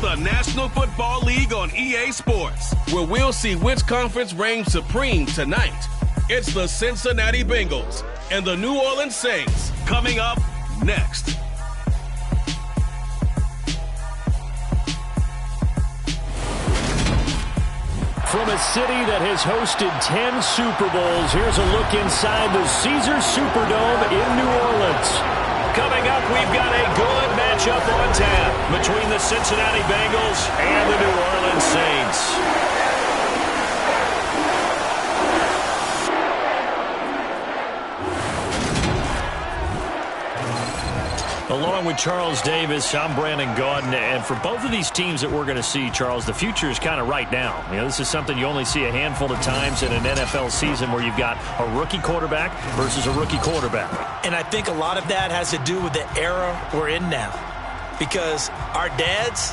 the National Football League on EA Sports, where we'll see which conference reigns supreme tonight. It's the Cincinnati Bengals and the New Orleans Saints coming up next. From a city that has hosted 10 Super Bowls, here's a look inside the Caesars Superdome in New Orleans. Coming up, we've got a good matchup on tap between the Cincinnati Bengals and the New Orleans Saints. Along with Charles Davis, I'm Brandon Gaudin, and for both of these teams that we're going to see, Charles, the future is kind of right now. You know, this is something you only see a handful of times in an NFL season where you've got a rookie quarterback versus a rookie quarterback. And I think a lot of that has to do with the era we're in now, because our dads,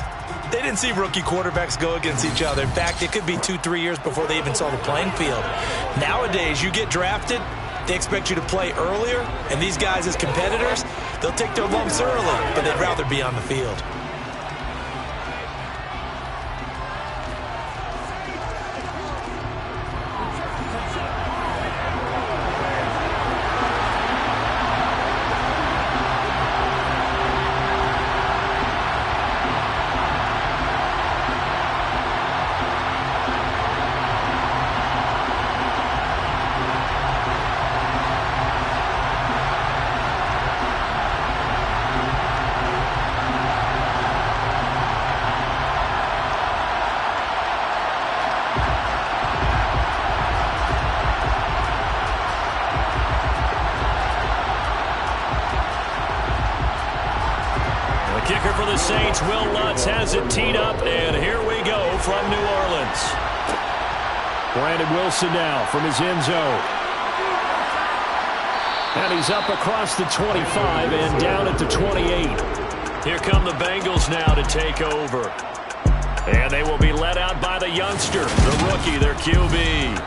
they didn't see rookie quarterbacks go against each other. In fact, it could be 2-3 years before they even saw the playing field. Nowadays, you get drafted, they expect you to play earlier, and these guys as competitors, they'll take their lumps early, but they'd rather be on the field. Kicker for the Saints, Will Lutz has it teed up, and here we go from New Orleans. Brandon Wilson now from his end zone. And he's up across the 25 and down at the 28. Here come the Bengals now to take over. And they will be led out by the youngster, the rookie, their QB.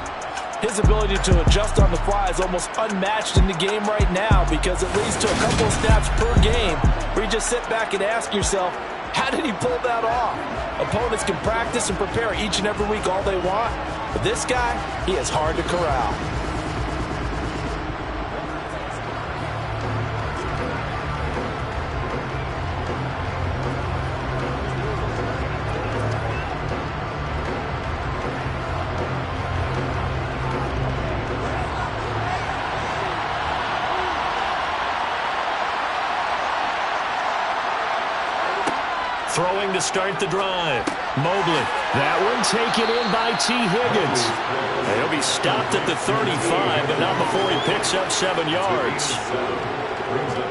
His ability to adjust on the fly is almost unmatched in the game right now, because it leads to a couple of snaps per game where you just sit back and ask yourself, how did he pull that off? Opponents can practice and prepare each and every week all they want, but this guy, he is hard to corral. Throwing to start the drive. Mobley. That one taken in by T. Higgins. He'll be stopped at the 35, but not before he picks up 7 yards.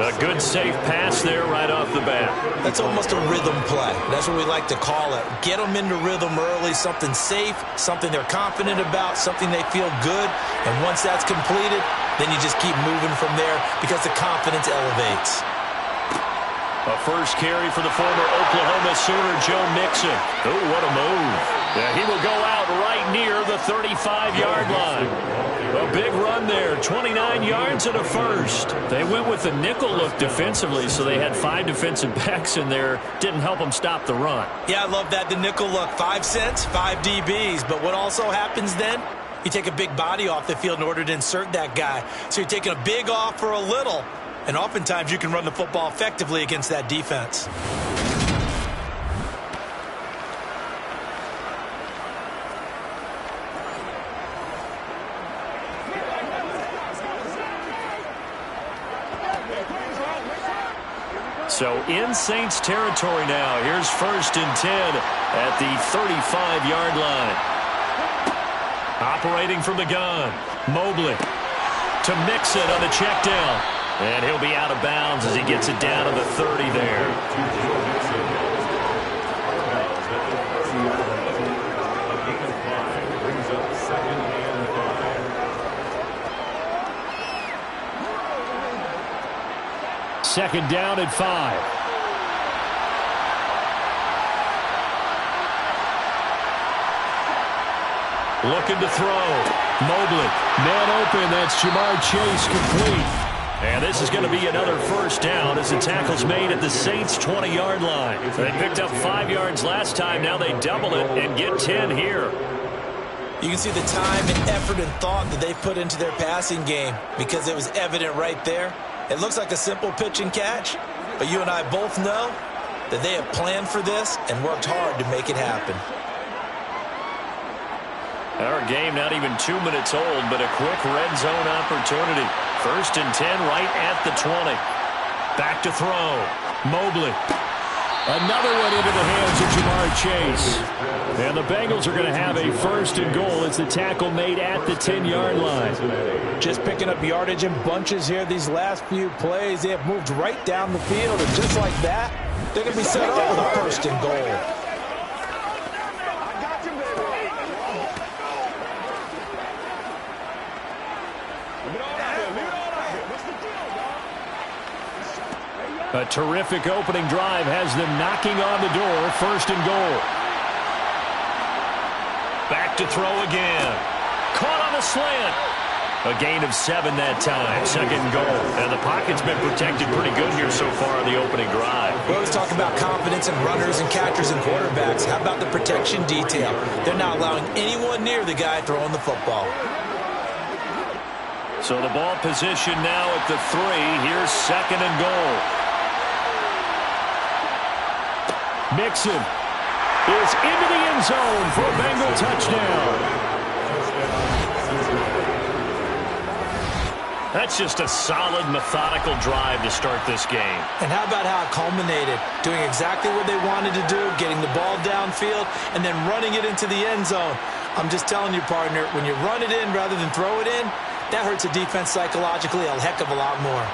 A good safe pass there right off the bat. That's almost a rhythm play. That's what we like to call it. Get them into rhythm early, something safe, something they're confident about, something they feel good. And once that's completed, then you just keep moving from there because the confidence elevates. A first carry for the former Oklahoma Sooner, Joe Mixon. Oh, what a move. Yeah, he will go out right near the 35-yard line. A big run there, 29 yards and a first. They went with the nickel look defensively, so they had 5 defensive backs in there. Didn't help them stop the run. Yeah, I love that, the nickel look. 5 cents, 5 DBs. But what also happens then? You take a big body off the field in order to insert that guy. So you're taking a big off for a little. And oftentimes you can run the football effectively against that defense. So in Saints territory now. Here's 1st and 10 at the 35-yard line. Operating from the gun. Mobley to Mixon on the check down. And he'll be out of bounds as he gets it down to the 30 there. Second down at 5. Looking to throw. Mobley. Man open. That's Jamar Chase complete. And this is going to be another first down as the tackle's made at the Saints' 20-yard line. They picked up 5 yards last time. Now they double it and get 10 here. You can see the time and effort and thought that they put into their passing game because it was evident right there. It looks like a simple pitch and catch, but you and I both know that they have planned for this and worked hard to make it happen. Our game not even 2 minutes old, but a quick red zone opportunity. 1st and 10 right at the 20. Back to throw. Mobley. Another one into the hands of Jamar Chase. And the Bengals are going to have a 1st and goal as the tackle made at the 10-yard line. Just picking up yardage in bunches here these last few plays. They have moved right down the field, and just like that, they're going to be set up with a 1st and goal. A terrific opening drive has them knocking on the door. 1st and goal. Back to throw again. Caught on a slant. A gain of 7 that time. 2nd and goal. And the pocket's been protected pretty good here so far on the opening drive. We always talk about confidence in runners and catchers and quarterbacks. How about the protection detail? They're not allowing anyone near the guy throwing the football. So the ball position now at the 3. Here's 2nd and goal. Mixon is into the end zone for a Bengal touchdown. That's just a solid, methodical drive to start this game. And how about how it culminated? Doing exactly what they wanted to do, getting the ball downfield, and then running it into the end zone. I'm just telling you, partner, when you run it in rather than throw it in, that hurts a defense psychologically a heck of a lot more.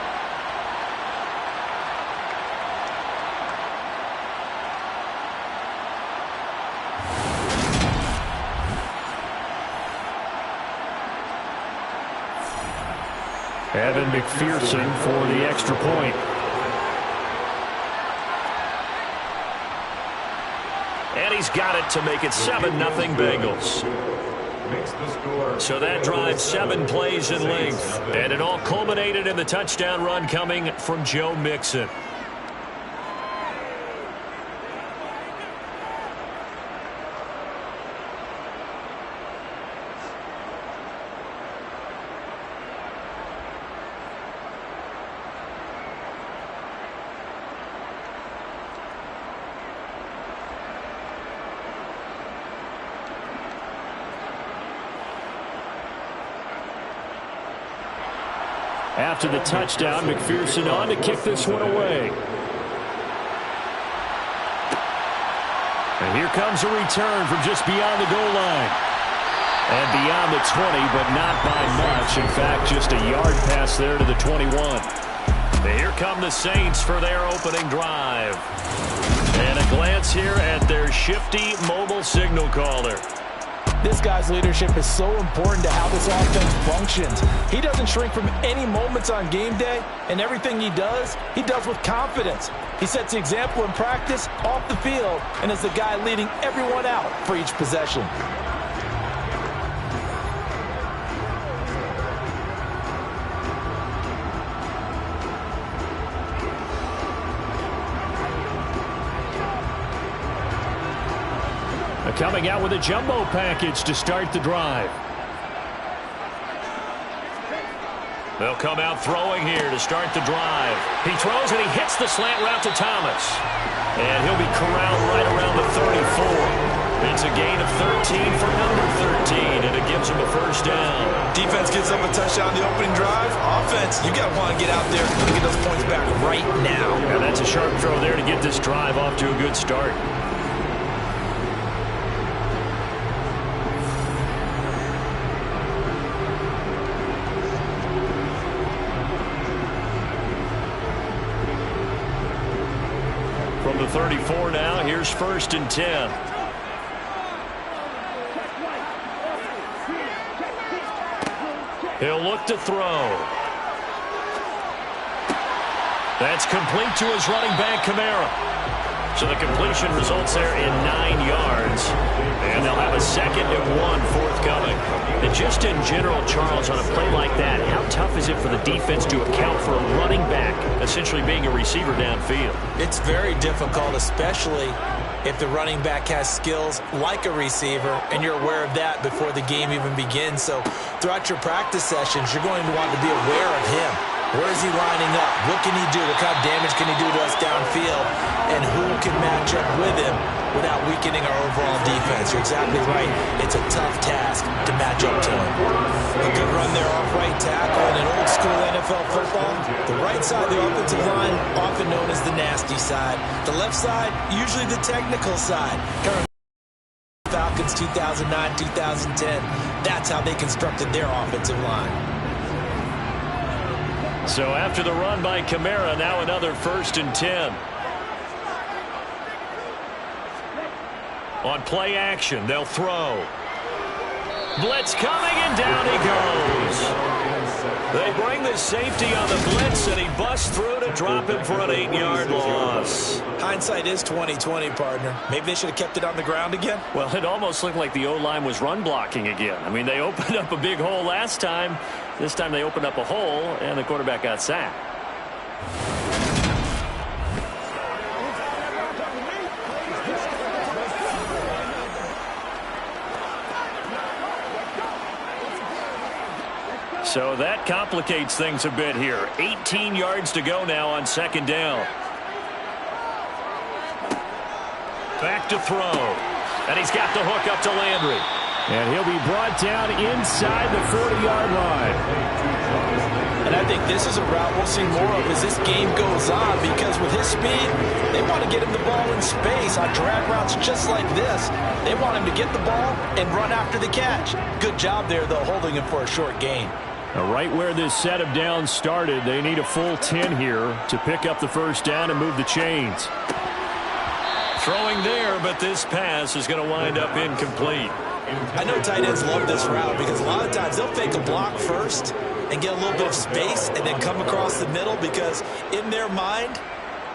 Evan McPherson for the extra point. And he's got it to make it 7-0 Bengals. So that drive 7 plays in length. And it all culminated in the touchdown run coming from Joe Mixon. After the touchdown, McPherson on to kick this one away. And here comes a return from just beyond the goal line. And beyond the 20, but not by much. In fact, just a yard pass there to the 21. And here come the Saints for their opening drive. And a glance here at their shifty mobile signal caller. This guy's leadership is so important to how this offense functions. He doesn't shrink from any moments on game day, and everything he does with confidence. He sets the example in practice, off the field, and is the guy leading everyone out for each possession. Coming out with a jumbo package to start the drive. They'll come out throwing here to start the drive. He throws and he hits the slant route to Thomas. And he'll be corralled right around the 34. It's a gain of 13 for number 13, and it gives him a 1st down. Defense gives up a touchdown on the opening drive. Offense, you got to want to get out there and get those points back right now. And that's a sharp throw there to get this drive off to a good start. From the 34 now, here's 1st and 10. He'll look to throw. That's complete to his running back, Kamara. So the completion results there in 9 yards. And they'll have a 2nd and 1 forthcoming. And just in general, Charles, on a play like that, how tough is it for the defense to account for a running back essentially being a receiver downfield? It's very difficult, especially if the running back has skills like a receiver, and you're aware of that before the game even begins. So throughout your practice sessions, you're going to want to be aware of him. Where is he lining up? What can he do? What kind of damage can he do to us downfield? And who can match up with him without weakening our overall defense? You're exactly right. It's a tough task to match up to him. A good run there off right tackle. In an old school NFL football, the right side of the offensive line, often known as the nasty side. The left side, usually the technical side. Falcons 2009, 2010. That's how they constructed their offensive line. So after the run by Kamara, now another 1st and 10. On play action, they'll throw. Blitz coming, and down he goes. They bring the safety on the blitz, and he busts through to drop him for an 8-yard loss. Hindsight is 20/20, partner. Maybe they should have kept it on the ground again. Well, it almost looked like the O-line was run blocking again. I mean, they opened up a big hole last time. This time they opened up a hole, and the quarterback got sacked. So that complicates things a bit here. 18 yards to go now on 2nd down. Back to throw. And he's got the hook up to Landry. And he'll be brought down inside the 40-yard line. And I think this is a route we'll see more of as this game goes on, because with his speed, they want to get him the ball in space on drag routes just like this. They want him to get the ball and run after the catch. Good job there, though, holding him for a short gain. Now, right where this set of downs started, they need a full 10 here to pick up the 1st down and move the chains. Throwing there, but this pass is going to wind up incomplete. I know tight ends love this route because a lot of times they'll fake a block first and get a little bit of space and then come across the middle, because in their mind,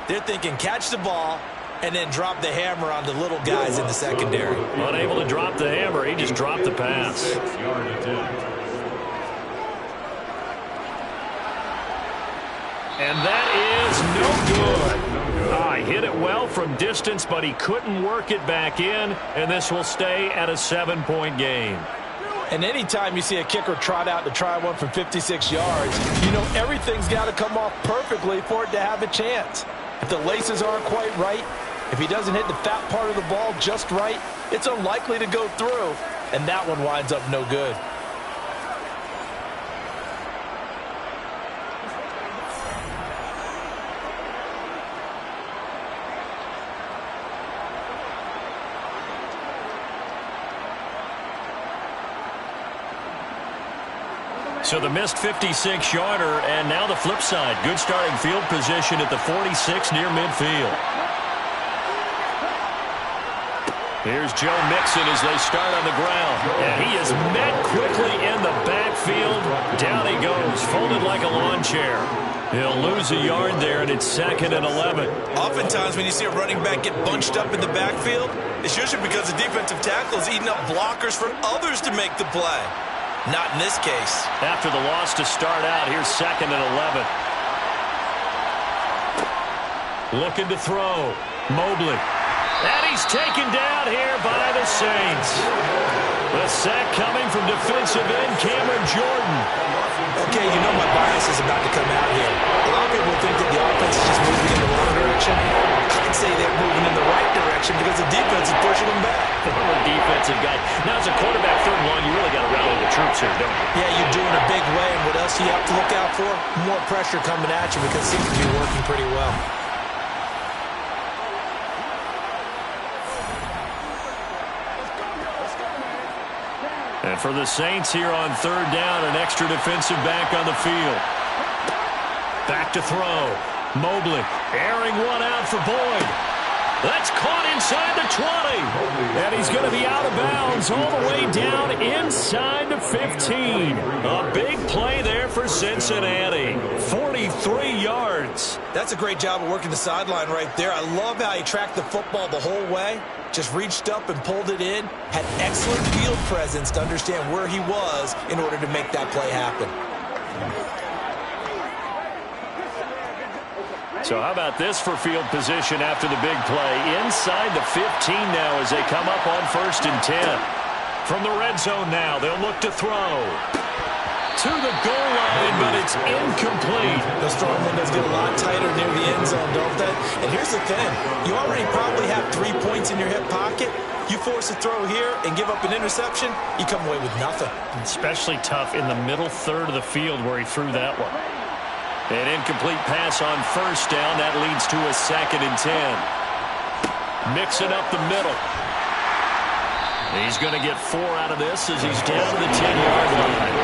they're thinking catch the ball and then drop the hammer on the little guys in the secondary. Unable to drop the hammer, he just dropped the pass. And that is no good. He hit it well from distance, but he couldn't work it back in, and this will stay at a 7-point game. And anytime you see a kicker trot out to try one from 56 yards, you know everything's got to come off perfectly for it to have a chance. If the laces aren't quite right, if he doesn't hit the fat part of the ball just right, it's unlikely to go through, and that one winds up no good. So the missed 56-yarder, and now the flip side. Good starting field position at the 46 near midfield. Here's Joe Mixon as they start on the ground. And he is met quickly in the backfield. Down he goes, folded like a lawn chair. He'll lose a yard there, and it's 2nd and 11. Oftentimes when you see a running back get bunched up in the backfield, it's usually because the defensive tackle is eating up blockers for others to make the play. Not in this case. After the loss to start out, here's 2nd and 11. Looking to throw. Mobley. And he's taken down here by the Saints. The sack coming from defensive end Cameron Jordan. Okay, you know my bias is about to come out here. A lot of people think that the offense is just moving in the wrong direction. I'd say they're moving in the right direction because the defense is pushing them back. Former defensive guy. Now, as a quarterback, 3rd and 1, you really got to rally the troops here, don't you? Yeah, you're doing a big way, and what else do you have to look out for? More pressure coming at you because it seems to be working pretty well. And for the Saints here on 3rd down, an extra defensive back on the field. Back to throw. Mobley airing one out for Boyd. That's caught inside the 20. And he's going to be out of bounds all the way down inside the 15. A big play there for Cincinnati. 43 yards. That's a great job of working the sideline right there. I love how he tracked the football the whole way, just reached up and pulled it in, had excellent field presence to understand where he was in order to make that play happen. So how about this for field position after the big play? Inside the 15 now as they come up on 1st and 10. From the red zone now, they'll look to throw. To the goal line, but it's incomplete. Those throwing windows get a lot tighter near the end zone, don't they? And here's the thing. You already probably have 3 points in your hip pocket. You force a throw here and give up an interception, you come away with nothing. Especially tough in the middle third of the field where he threw that one. An incomplete pass on 1st down. That leads to a 2nd and 10. Mixing up the middle. He's going to get 4 out of this as he's down to the 10-yard line.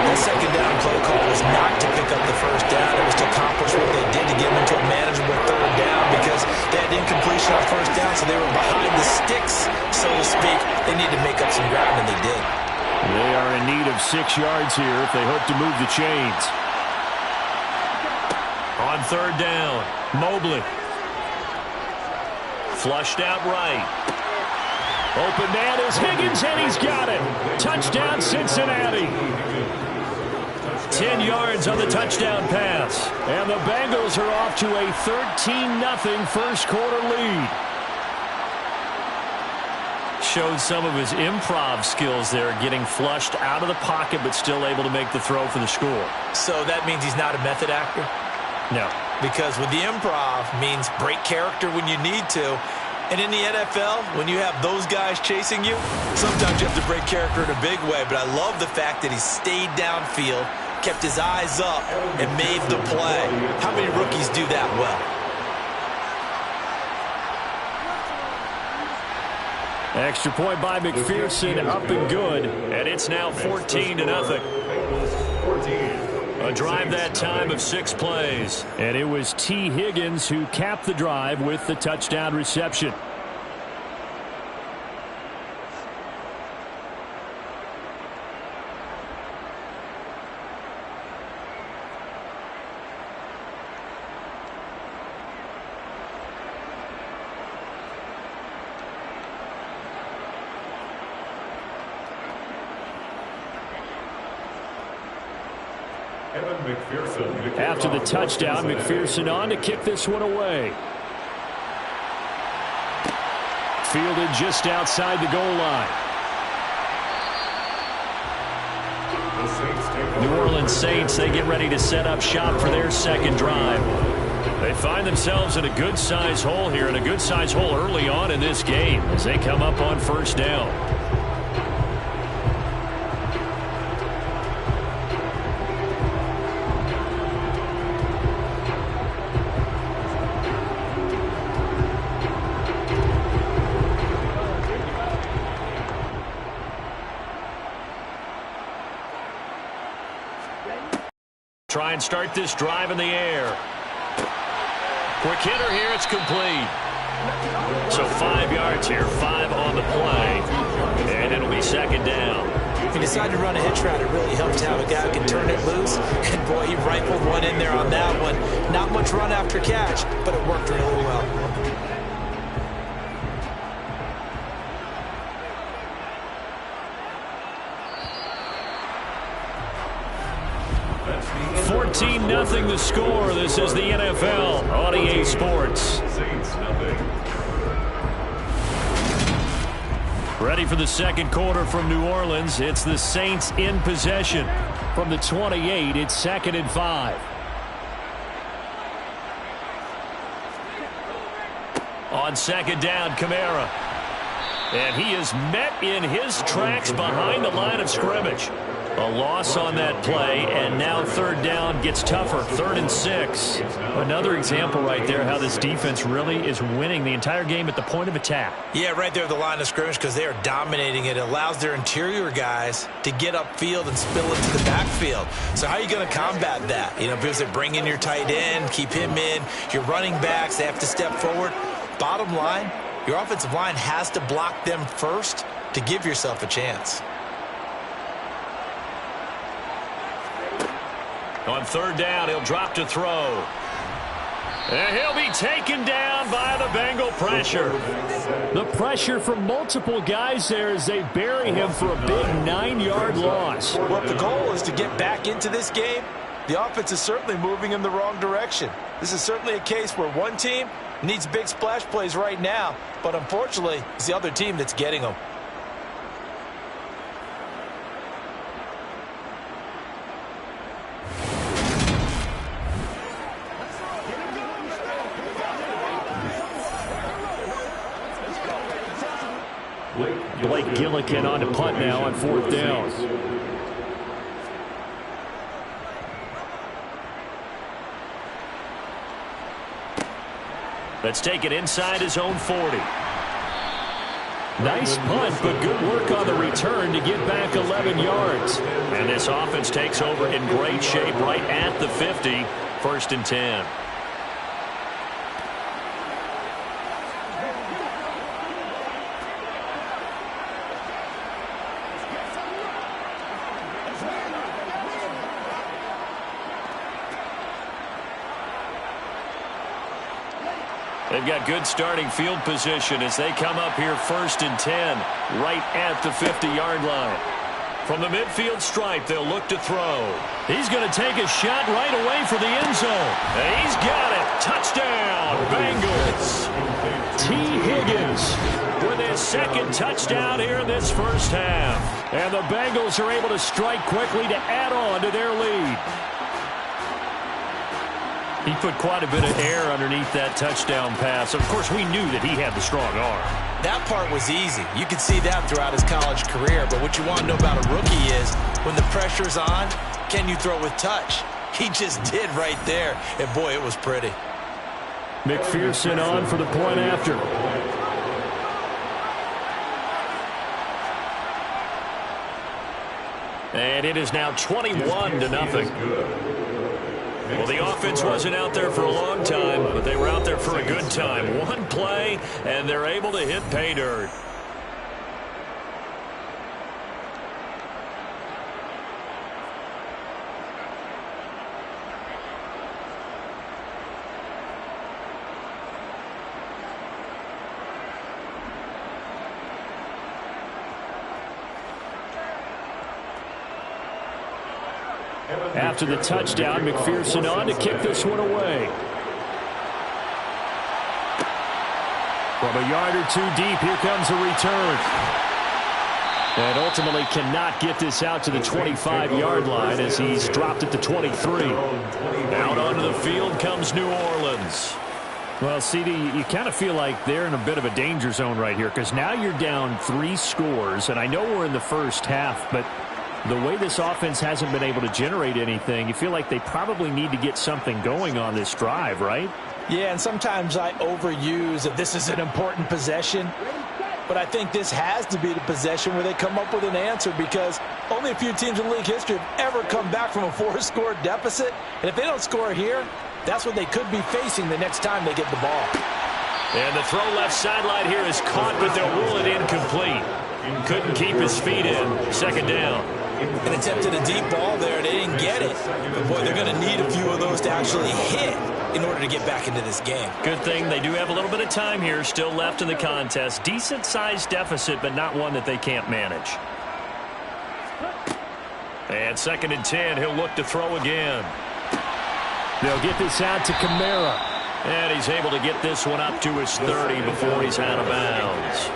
That 2nd down play call was not to pick up the 1st down. It was to accomplish what they did to get them into a manageable 3rd down because they had incompletion on 1st down, so they were behind the sticks, so to speak. They needed to make up some ground, and they did. They are in need of 6 yards here if they hope to move the chains. On 3rd down, Mobley. Flushed out right. Open man is Higgins, and he's got it. Touchdown, Cincinnati. 10 yards on the touchdown pass. And the Bengals are off to a 13-0 first quarter lead. Showed some of his improv skills there, getting flushed out of the pocket, but still able to make the throw for the score. So that means he's not a method actor? No. Because with the improv means break character when you need to. And in the NFL, when you have those guys chasing you, sometimes you have to break character in a big way. But I love the fact that he stayed downfield, kept his eyes up, and made the play. How many rookies do that well? Extra point by McPherson, up and good. And it's now 14-0. A drive that time of 6 plays. And it was T. Higgins who capped the drive with the touchdown reception. After the touchdown, McPherson on to kick this one away. Fielded just outside the goal line. New Orleans Saints, they get ready to set up shop for their 2nd drive. They find themselves in a good-sized hole here, and a good-sized hole early on in this game as they come up on 1st down. Try and start this drive in the air. Quick hitter here, it's complete. So 5 yards here, 5 on the play. And it'll be 2nd down. If you decide to run a hitch route, it really helps to have a guy who can turn it loose. And boy, he rifled one in there on that one. Not much run after catch, but it worked really well. Nothing the score. This is the NFL on EA Sports. Ready for the 2nd quarter from New Orleans. It's the Saints in possession. From the 28, it's 2nd and 5. On 2nd down, Kamara. And he is met in his tracks behind the line of scrimmage. A loss on that play, and now 3rd down gets tougher. 3rd and 6. Another example right there how this defense really is winning the entire game at the point of attack. Yeah, right there at the line of scrimmage because they are dominating it. It allows their interior guys to get upfield and spill into the backfield. So how are you going to combat that? You know, because they bring in your tight end, keep him in. Your running backs, they have to step forward. Bottom line, your offensive line has to block them first to give yourself a chance. On 3rd down, he'll drop to throw. And he'll be taken down by the Bengal pressure. The pressure from multiple guys there as they bury him for a big 9-yard loss. Well, if the goal is to get back into this game, the offense is certainly moving in the wrong direction. This is certainly a case where one team needs big splash plays right now, but unfortunately, it's the other team that's getting them. Blake Gillikin on to punt now on 4th down. Let's take it inside his own 40. Nice punt, but good work on the return to get back 11 yards. And this offense takes over in great shape right at the 50. 1st and 10. They've got good starting field position as they come up here 1st and 10, right at the 50-yard line. From the midfield stripe, they'll look to throw. He's going to take a shot right away for the end zone. And he's got it. Touchdown, Bengals. T. Higgins with his 2nd touchdown here in this first half. And the Bengals are able to strike quickly to add on to their lead. He put quite a bit of air underneath that touchdown pass. Of course, we knew that he had the strong arm. That part was easy. You could see that throughout his college career. But what you want to know about a rookie is when the pressure's on, can you throw with touch? He just did right there. And, boy, it was pretty. McPherson on for the point after. And it is now 21-0. Well, the offense wasn't out there for a long time, but they were out there for a good time. One play, and they're able to hit pay dirt. After the touchdown, McPherson on to kick this one away. From a yard or two deep, here comes a return. And ultimately cannot get this out to the 25-yard line as he's dropped at the 23. Out onto the field comes New Orleans. Well, CD, you kind of feel like they're in a bit of a danger zone right here because now you're down 3 scores, and I know we're in the first half, but the way this offense hasn't been able to generate anything, you feel like they probably need to get something going on this drive, right? Yeah, and sometimes I overuse that this is an important possession. But I think this has to be the possession where they come up with an answer because only a few teams in league history have ever come back from a 4-score deficit. And if they don't score here, that's what they could be facing the next time they get the ball. And the throw left sideline here is caught, but they'll rule it incomplete. Couldn't keep his feet in. 2nd down. And attempted a deep ball there. They didn't get it. But, boy, they're going to need a few of those to actually hit in order to get back into this game. Good thing they do have a little bit of time here still left in the contest. Decent-sized deficit, but not one that they can't manage. And 2nd and 10, he'll look to throw again. They'll get this out to Kamara. And he's able to get this one up to his 30 before he's out of bounds.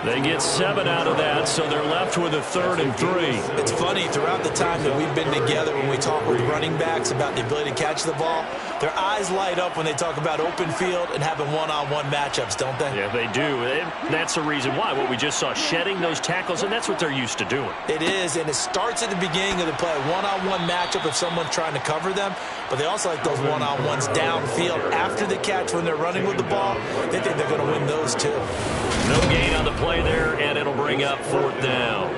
They get 7 out of that, so they're left with a 3rd and 3. It's funny, throughout the time that we've been together, when we talk with running backs about the ability to catch the ball, their eyes light up when they talk about open field and having one-on-one matchups, don't they? Yeah, they do. And that's the reason why. What we just saw, shedding those tackles, and that's what they're used to doing. It is, and it starts at the beginning of the play. One-on-one matchup if someone's trying to cover them, but they also like those one-on-ones downfield after the catch when they're running with the ball. They think they're going to win those too. No gain on the play there, and it'll bring up 4th down.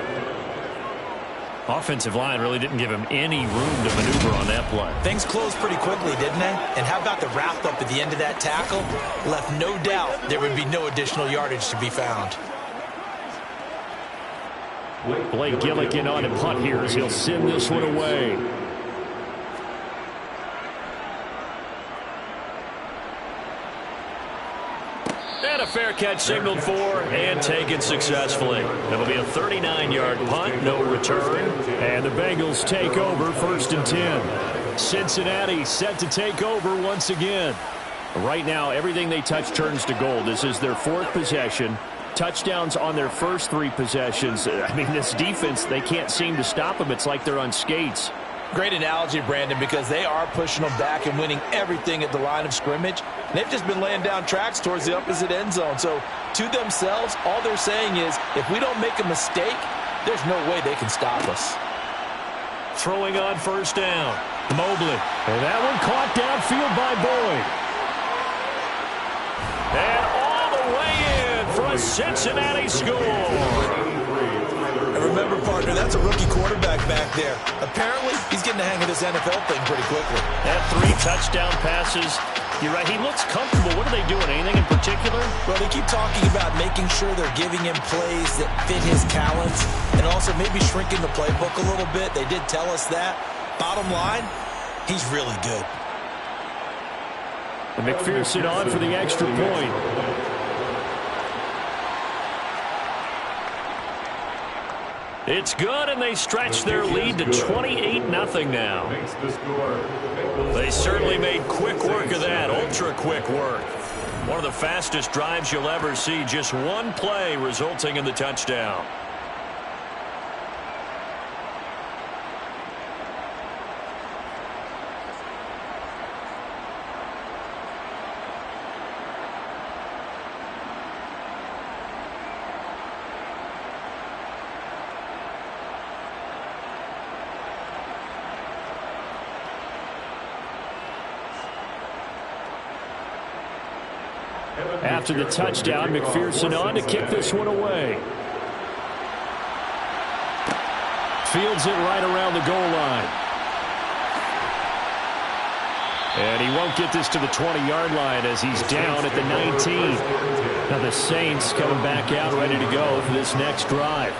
Offensive line really didn't give him any room to maneuver on that play. Things closed pretty quickly, didn't they? And how about the wrap-up at the end of that tackle? Left no doubt there would be no additional yardage to be found. Blake Gillikin on a punt here as he'll send this one away. fair catch signaled for and taken successfully. It'll be a 39-yard punt, no return. And the Bengals take over 1st and 10. Cincinnati set to take over once again. Right now, everything they touch turns to gold. This is their 4th possession. Touchdowns on their first 3 possessions. I mean, this defense, they can't seem to stop them. It's like they're on skates. Great analogy, Brandon, because they are pushing them back and winning everything at the line of scrimmage. And they've just been laying down tracks towards the opposite end zone. So to themselves, all they're saying is, if we don't make a mistake, there's no way they can stop us. Throwing on 1st down. Mobley. And that one caught downfield by Boyd. And all the way in for a Cincinnati score. And remember, partner, that's a rookie quarterback back there. Apparently, he's getting the hang of this NFL thing pretty quickly. That 3 touchdown passes. You're right, he looks comfortable. What are they doing? Anything in particular? Well, they keep talking about making sure they're giving him plays that fit his talents and also maybe shrinking the playbook a little bit. They did tell us that. Bottom line, he's really good. And McPherson on for the extra point. It's good, and they stretch their lead to 28-0 now. They certainly made quick work of that, ultra-quick work. One of the fastest drives you'll ever see, just one play resulting in the touchdown. After the touchdown, McPherson on to kick this one away. Fields it right around the goal line. And he won't get this to the 20-yard line as he's down at the 19. Now the Saints coming back out ready to go for this next drive.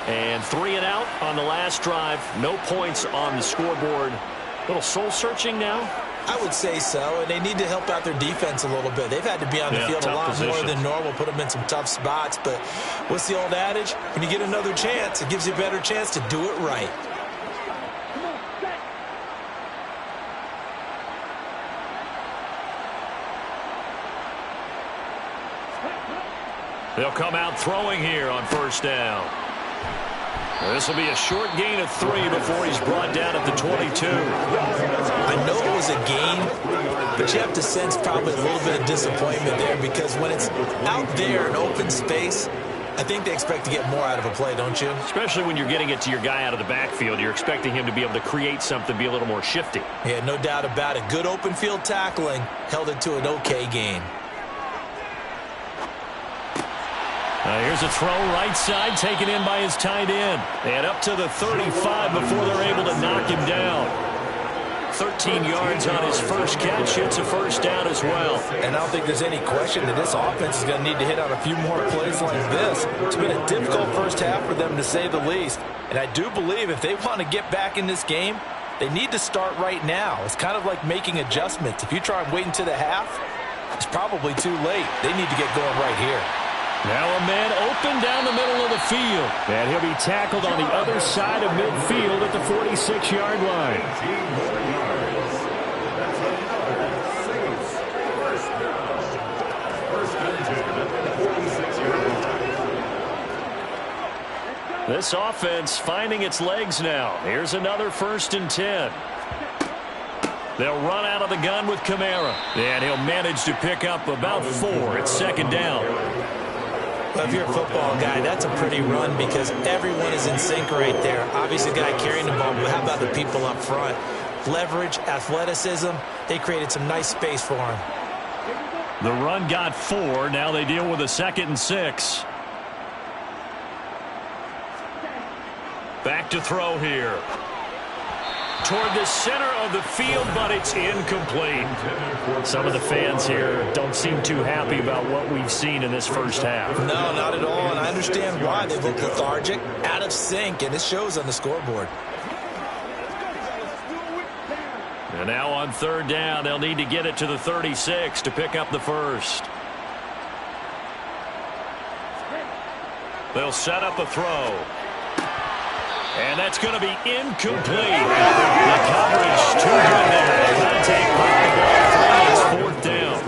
And 3 and out on the last drive. No points on the scoreboard. A little soul-searching now. I would say so, and they need to help out their defense a little bit. They've had to be on the field a lot more than normal, put them in some tough spots. But what's the old adage? When you get another chance, it gives you a better chance to do it right. They'll come out throwing here on 1st down. This will be a short gain of 3 before he's brought down at the 22. I know it was a gain, but you have to sense probably a little bit of disappointment there because when it's out there in open space, I think they expect to get more out of a play, don't you? Especially when you're getting it to your guy out of the backfield. You're expecting him to be able to create something, be a little more shifty. Yeah, no doubt about it. Good open field tackling held it to an okay gain. Here's a throw right side taken in by his tight end. And up to the 35 before they're able to knock him down. 13 yards on his first catch. It's a 1st down as well. And I don't think there's any question that this offense is going to need to hit on a few more plays like this. It's been a difficult first half for them, to say the least. And I do believe if they want to get back in this game, they need to start right now. It's kind of like making adjustments. If you try and wait until the half, it's probably too late. They need to get going right here. Now a man open down the middle of the field. And he'll be tackled on the other side of midfield at the 46-yard line. This offense finding its legs now. Here's another 1st and 10. They'll run out of the gun with Kamara. And he'll manage to pick up about 4 at 2nd down. Well, if you're a football guy, that's a pretty run because everyone is in sync right there. Obviously, the guy carrying the ball, but how about the people up front? Leverage, athleticism, they created some nice space for him. The run got 4. Now they deal with a 2nd and 6. Back to throw here. Toward the center of the field, but it's incomplete. Some of the fans here don't seem too happy about what we've seen in this first half. No, not at all, and I understand why. They look lethargic, out of sync, and it shows on the scoreboard. And now on 3rd down, they'll need to get it to the 36 to pick up the 1st. They'll set up a throw. And that's going to be incomplete. The coverage too good there. They'll take back the ball 3. It's 4th down.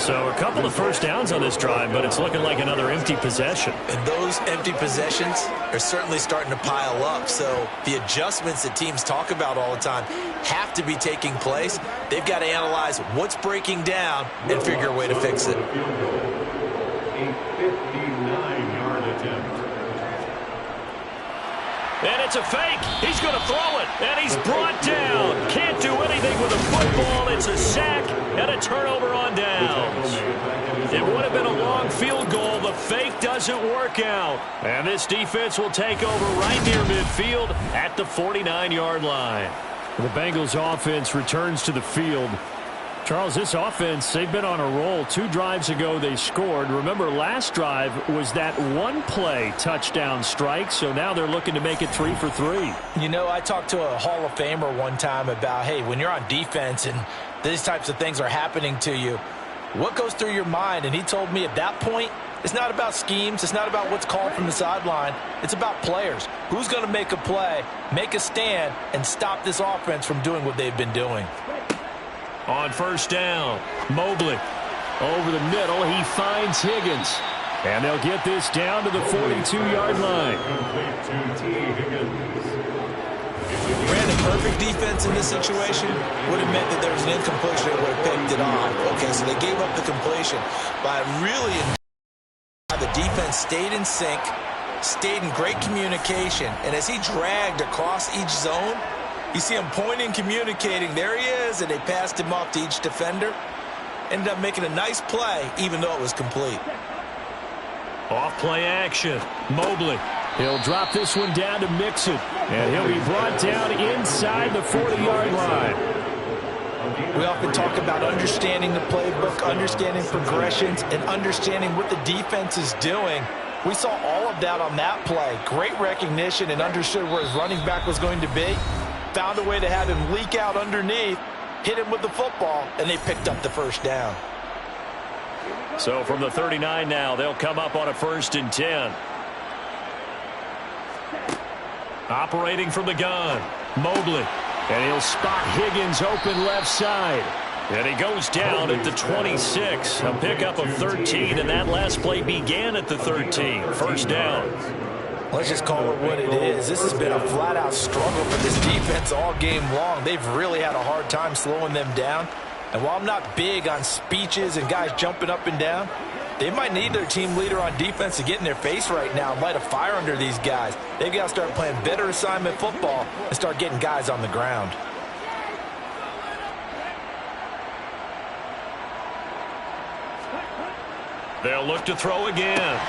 So a couple of first downs on this drive, but it's looking like another empty possession. And those empty possessions are certainly starting to pile up. So the adjustments that teams talk about all the time have to be taking place. They've got to analyze what's breaking down and figure a way to fix it. A 59-yard attempt. And it's a fake. He's going to throw it. And he's brought down. Can't do anything with a football. It's a sack and a turnover on downs. It would have been a long field goal. The fake doesn't work out. And this defense will take over right near midfield at the 49-yard line. The Bengals offense returns to the field. Charles, this offense, they've been on a roll. 2 drives ago, they scored. Remember, last drive was that one-play touchdown strike, so now they're looking to make it 3 for 3. You know, I talked to a Hall of Famer one time about, hey, when you're on defense and these types of things are happening to you, what goes through your mind? And he told me at that point, it's not about schemes. It's not about what's called from the sideline. It's about players. Who's going to make a play, make a stand, and stop this offense from doing what they've been doing? On first down, Mobley. Over the middle, he finds Higgins. And they'll get this down to the 42-yard line. Brandon, perfect defense in this situation would have meant that there was an incompletion that would have picked it off. Okay, so they gave up the completion. But I really enjoyed how the defense stayed in sync, stayed in great communication, and as he dragged across each zone, you see him pointing, communicating. There he is, and they passed him off to each defender. Ended up making a nice play, even though it was complete. Off play action. Mobley. He'll drop this one down to Mixon. And he'll be brought down inside the 40-yard line. We often talk about understanding the playbook, understanding progressions, and understanding what the defense is doing. We saw all of that on that play. Great recognition and understood where his running back was going to be. Found a way to have him leak out underneath, hit him with the football, and they picked up the first down. So from the 39 now, they'll come up on a 1st and 10. Operating from the gun, Mobley. And he'll spot Higgins open left side. And he goes down at the 26. A pickup of 13, and that last play began at the 13. First down. Let's just call it what it is. This has been a flat-out struggle for this defense all game long. They've really had a hard time slowing them down. And while I'm not big on speeches and guys jumping up and down, they might need their team leader on defense to get in their face right now and light a fire under these guys. They've got to start playing better assignment football and start getting guys on the ground. They'll look to throw again.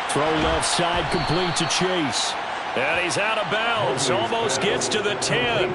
Throw left side, complete to Chase. And he's out of bounds. Almost gets to the 10.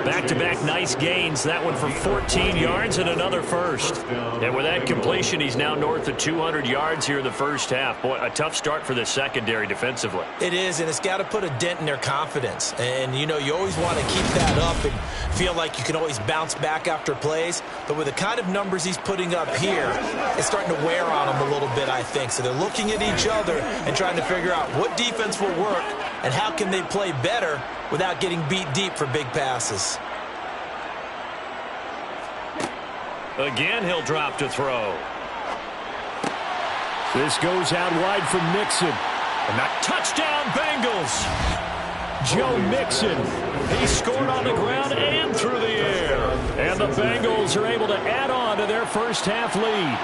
Back-to-back nice gains. That one for 14 yards and another first. And with that completion, he's now north of 200 yards here in the first half. Boy, a tough start for the secondary defensively. It is, and it's got to put a dent in their confidence. And, you know, you always want to keep that up and feel like you can always bounce back after plays. But with the kind of numbers he's putting up here, it's starting to wear on them a little bit, I think. So they're looking at each other and trying to figure out what defense will work and how can they play better without getting beat deep for big passes. Again, he'll drop to throw. This goes out wide from Mixon. And that touchdown, Bengals. Joe Mixon. He scored on the ground and through the air. And the Bengals are able to add on to their first half lead.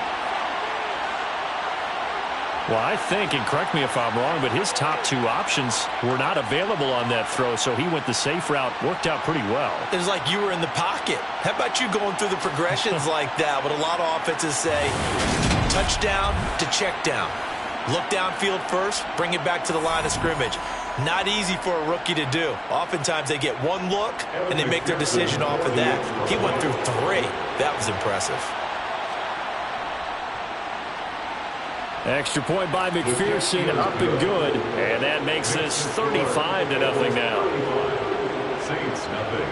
Well, I think, and correct me if I'm wrong, but his top 2 options were not available on that throw, so he went the safe route. Worked out pretty well. It was like you were in the pocket. How about you going through the progressions like that? What a lot of offenses say, touchdown to check down. Look downfield first, bring it back to the line of scrimmage. Not easy for a rookie to do. Oftentimes they get one look, and they make their decision off of that. He went through 3. That was impressive. Extra point by McPherson, up and good. And that makes this 35-0 now. Saints nothing.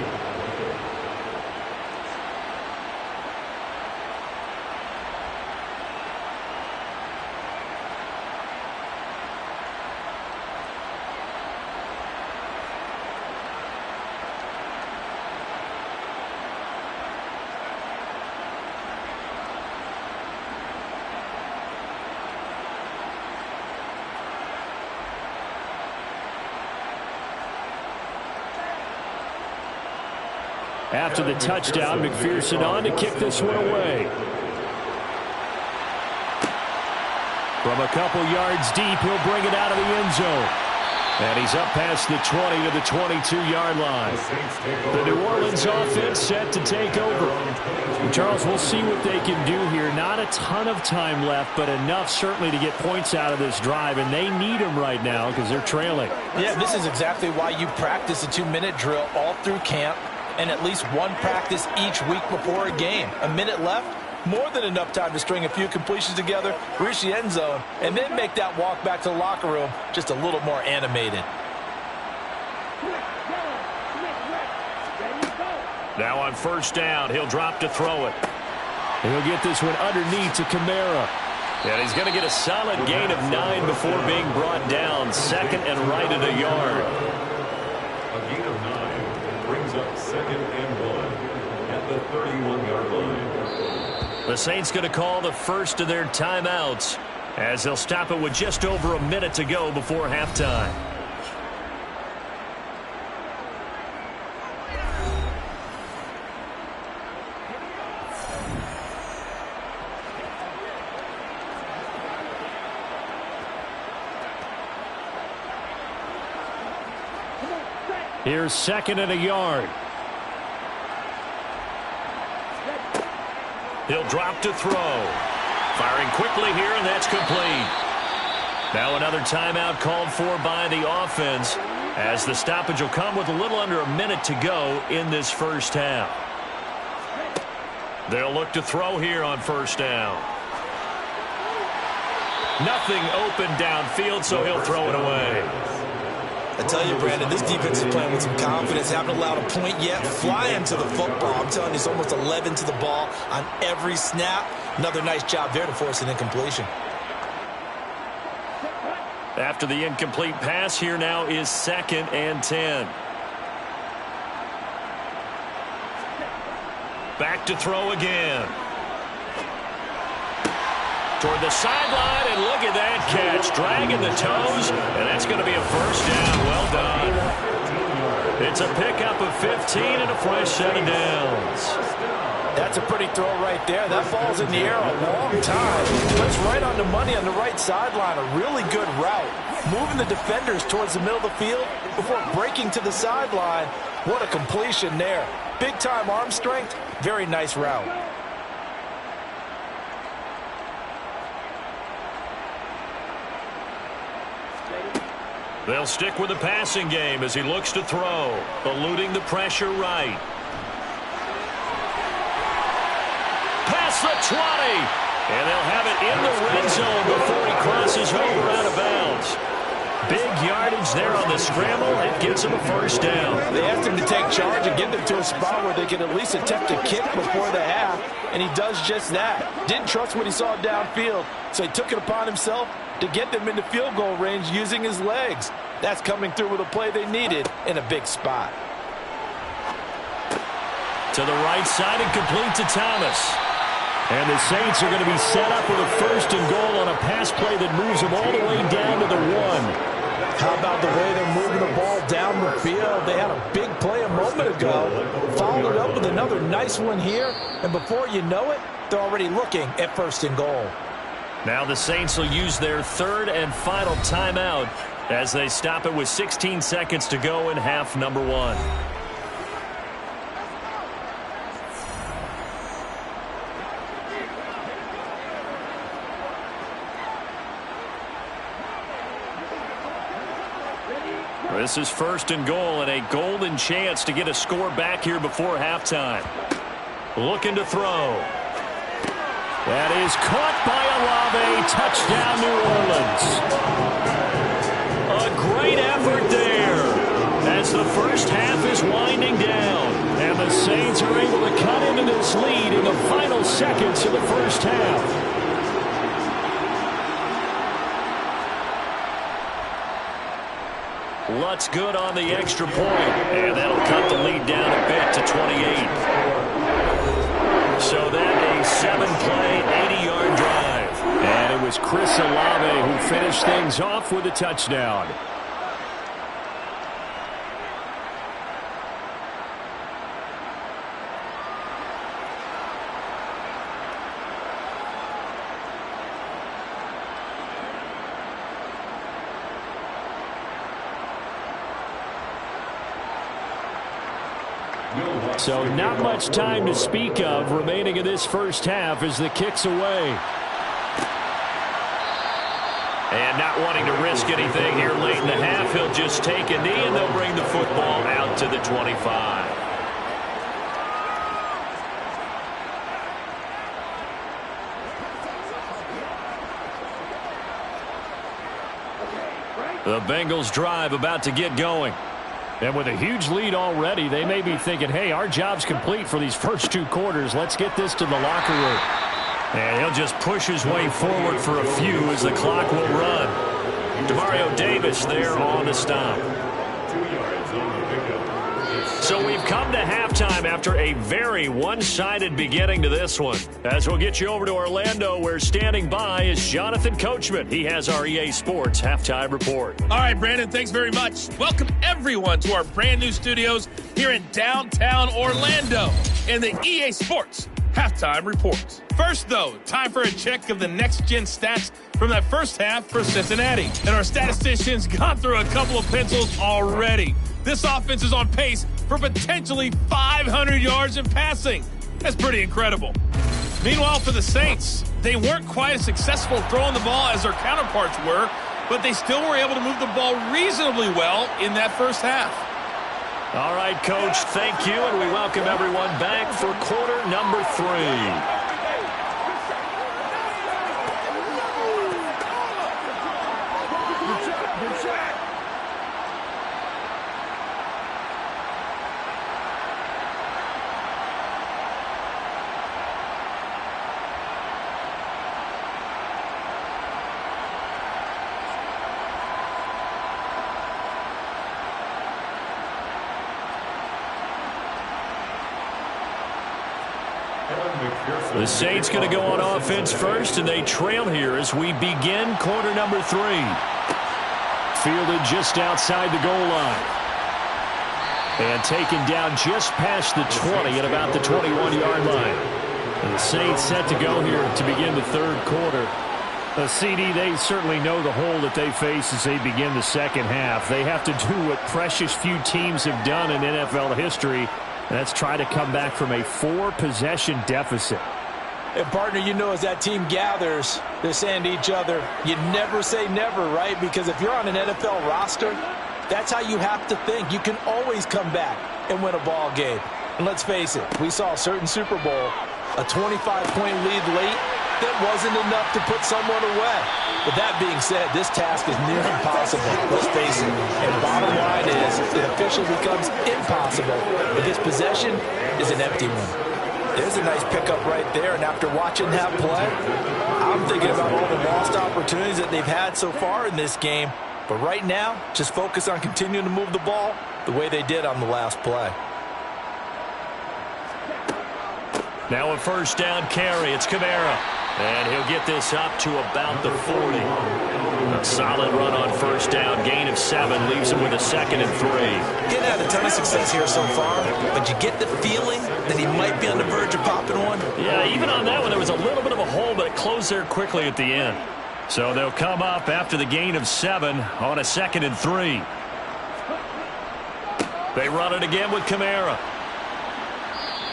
After the touchdown, McPherson on to kick this one away. From a couple yards deep, he'll bring it out of the end zone. And he's up past the 20 to the 22-yard line. The New Orleans offense set to take over. And Charles, we'll see what they can do here. Not a ton of time left, but enough certainly to get points out of this drive. And they need them right now because they're trailing. Yeah, this is exactly why you practice a 2-minute drill all through camp and at least one practice each week before a game. A minute left, more than enough time to string a few completions together, reach the end zone, and then make that walk back to the locker room just a little more animated. Now on first down, he'll drop to throw it. He'll get this one underneath to Kamara. And he's going to get a solid gain of 9 before being brought down. Second and right at a yard. A gain of 9 brings up second and 1 at the 31-yard line. The Saints going to call the first of their timeouts as they'll stop it with just over a minute to go before halftime. Here's second and a yard. He'll drop to throw. Firing quickly here, and that's complete. Now another timeout called for by the offense as the stoppage will come with a little under a minute to go in this first half. They'll look to throw here on first down. Nothing open downfield, so he'll throw it away. I tell you, Brandon, this defense is playing with some confidence. Haven't allowed a point yet. Flying to the football. I'm telling you, it's almost 11 to the ball on every snap. Another nice job there to force an incompletion. After the incomplete pass, here now is second and 10. Back to throw again. Toward the sideline, and look at that catch. Dragging the toes, and that's going to be a first down. Well done. It's a pickup of 15 and a fresh set of downs. That's a pretty throw right there. That ball's in the air a long time, but it's right on the money on the right sideline. A really good route. Moving the defenders towards the middle of the field before breaking to the sideline. What a completion there. Big-time arm strength. Very nice route. They'll stick with the passing game as he looks to throw, eluding the pressure right. Past the 20, and they'll have it in the red zone before he crosses over out of bounds. Big yardage there on the scramble. It gives him a first down. They asked him to take charge and get them to a spot where they could at least attempt a kick before the half, and he does just that. Didn't trust what he saw downfield, so he took it upon himself to get them into field goal range using his legs. That's coming through with a play they needed in a big spot. To the right side and complete to Thomas. And the Saints are going to be set up with a first and goal on a pass play that moves them all the way down to the 1. How about the way they're moving the ball down the field? They had a big play a moment ago. Followed it up with another nice one here. And before you know it, they're already looking at first and goal. Now the Saints will use their third and final timeout as they stop it with 16 seconds to go in half number 1. This is first and goal and a golden chance to get a score back here before halftime. Looking to throw. That is caught by Olave. Touchdown, New Orleans. A great effort there as the first half is winding down. And the Saints are able to cut into this lead in the final seconds of the first half. Lutz good on the extra point, and that'll cut the lead down a bit to 28. So that a 7-play, 80-yard drive. And it was Chris Olave who finished things off with a touchdown. So not much time to speak of remaining in this first half as the kick's away. And not wanting to risk anything here late in the half, he'll just take a knee and they'll bring the football out to the 25. The Bengals drive about to get going. And with a huge lead already, they may be thinking, hey, our job's complete for these first 2 quarters. Let's get this to the locker room. And he'll just push his way forward for a few as the clock will run. Demario Davis there on the stop. So we've come to halftime after a very one-sided beginning to this one. As we'll get you over to Orlando, where standing by is Jonathan Coachman. He has our EA Sports Halftime Report. All right, Brandon, thanks very much. Welcome, everyone, to our brand-new studios here in downtown Orlando in the EA Sports Halftime Report. First, though, time for a check of the next-gen stats from that first half for Cincinnati. And our statisticians gone through a couple of pencils already. This offense is on pace for potentially 500 yards in passing. That's pretty incredible. Meanwhile, for the Saints, they weren't quite as successful throwing the ball as their counterparts were, but they still were able to move the ball reasonably well in that first half. All right, Coach, thank you, and we welcome everyone back for quarter number 3. The Saints going to go on offense first, and they trail here as we begin quarter number 3. Fielded just outside the goal line. And taken down just past the 20 at about the 21-yard line. And the Saints set to go here to begin the third quarter. CD, they certainly know the hole that they face as they begin the second half. They have to do what precious few teams have done in NFL history, and that's try to come back from a 4-possession deficit. And, partner, you know, as that team gathers, they're saying to each other, you never say never, right? Because if you're on an NFL roster, that's how you have to think. You can always come back and win a ball game. And let's face it, we saw a certain Super Bowl, a 25-point lead late, that wasn't enough to put someone away. But that being said, this task is near impossible. Let's face it. And bottom line is, it officially becomes impossible if this possession is an empty one. There's a nice pickup right there, and after watching that play, I'm thinking about all the lost opportunities that they've had so far in this game. But right now, just focus on continuing to move the ball the way they did on the last play. Now a first down carry. It's Kamara. And he'll get this up to about the 40. A solid run on first down. Gain of 7 leaves him with a 2nd and 3. Didn't have a ton of success here so far, but you get the feeling that he might be on the verge of popping one. Yeah, even on that one, there was a little bit of a hole, but it closed there quickly at the end. So they'll come up after the gain of 7 on a 2nd and 3. They run it again with Kamara.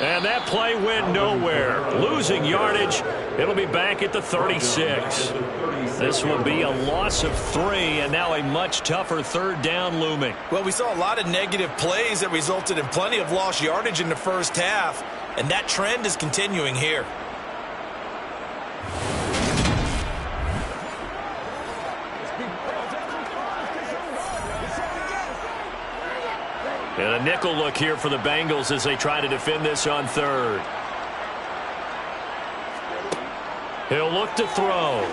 And that play went nowhere. Losing yardage. It'll be back at the 36. This will be a loss of 3, and now a much tougher third down looming. Well, we saw a lot of negative plays that resulted in plenty of lost yardage in the first half, and that trend is continuing here. And a nickel look here for the Bengals as they try to defend this on third. He'll look to throw.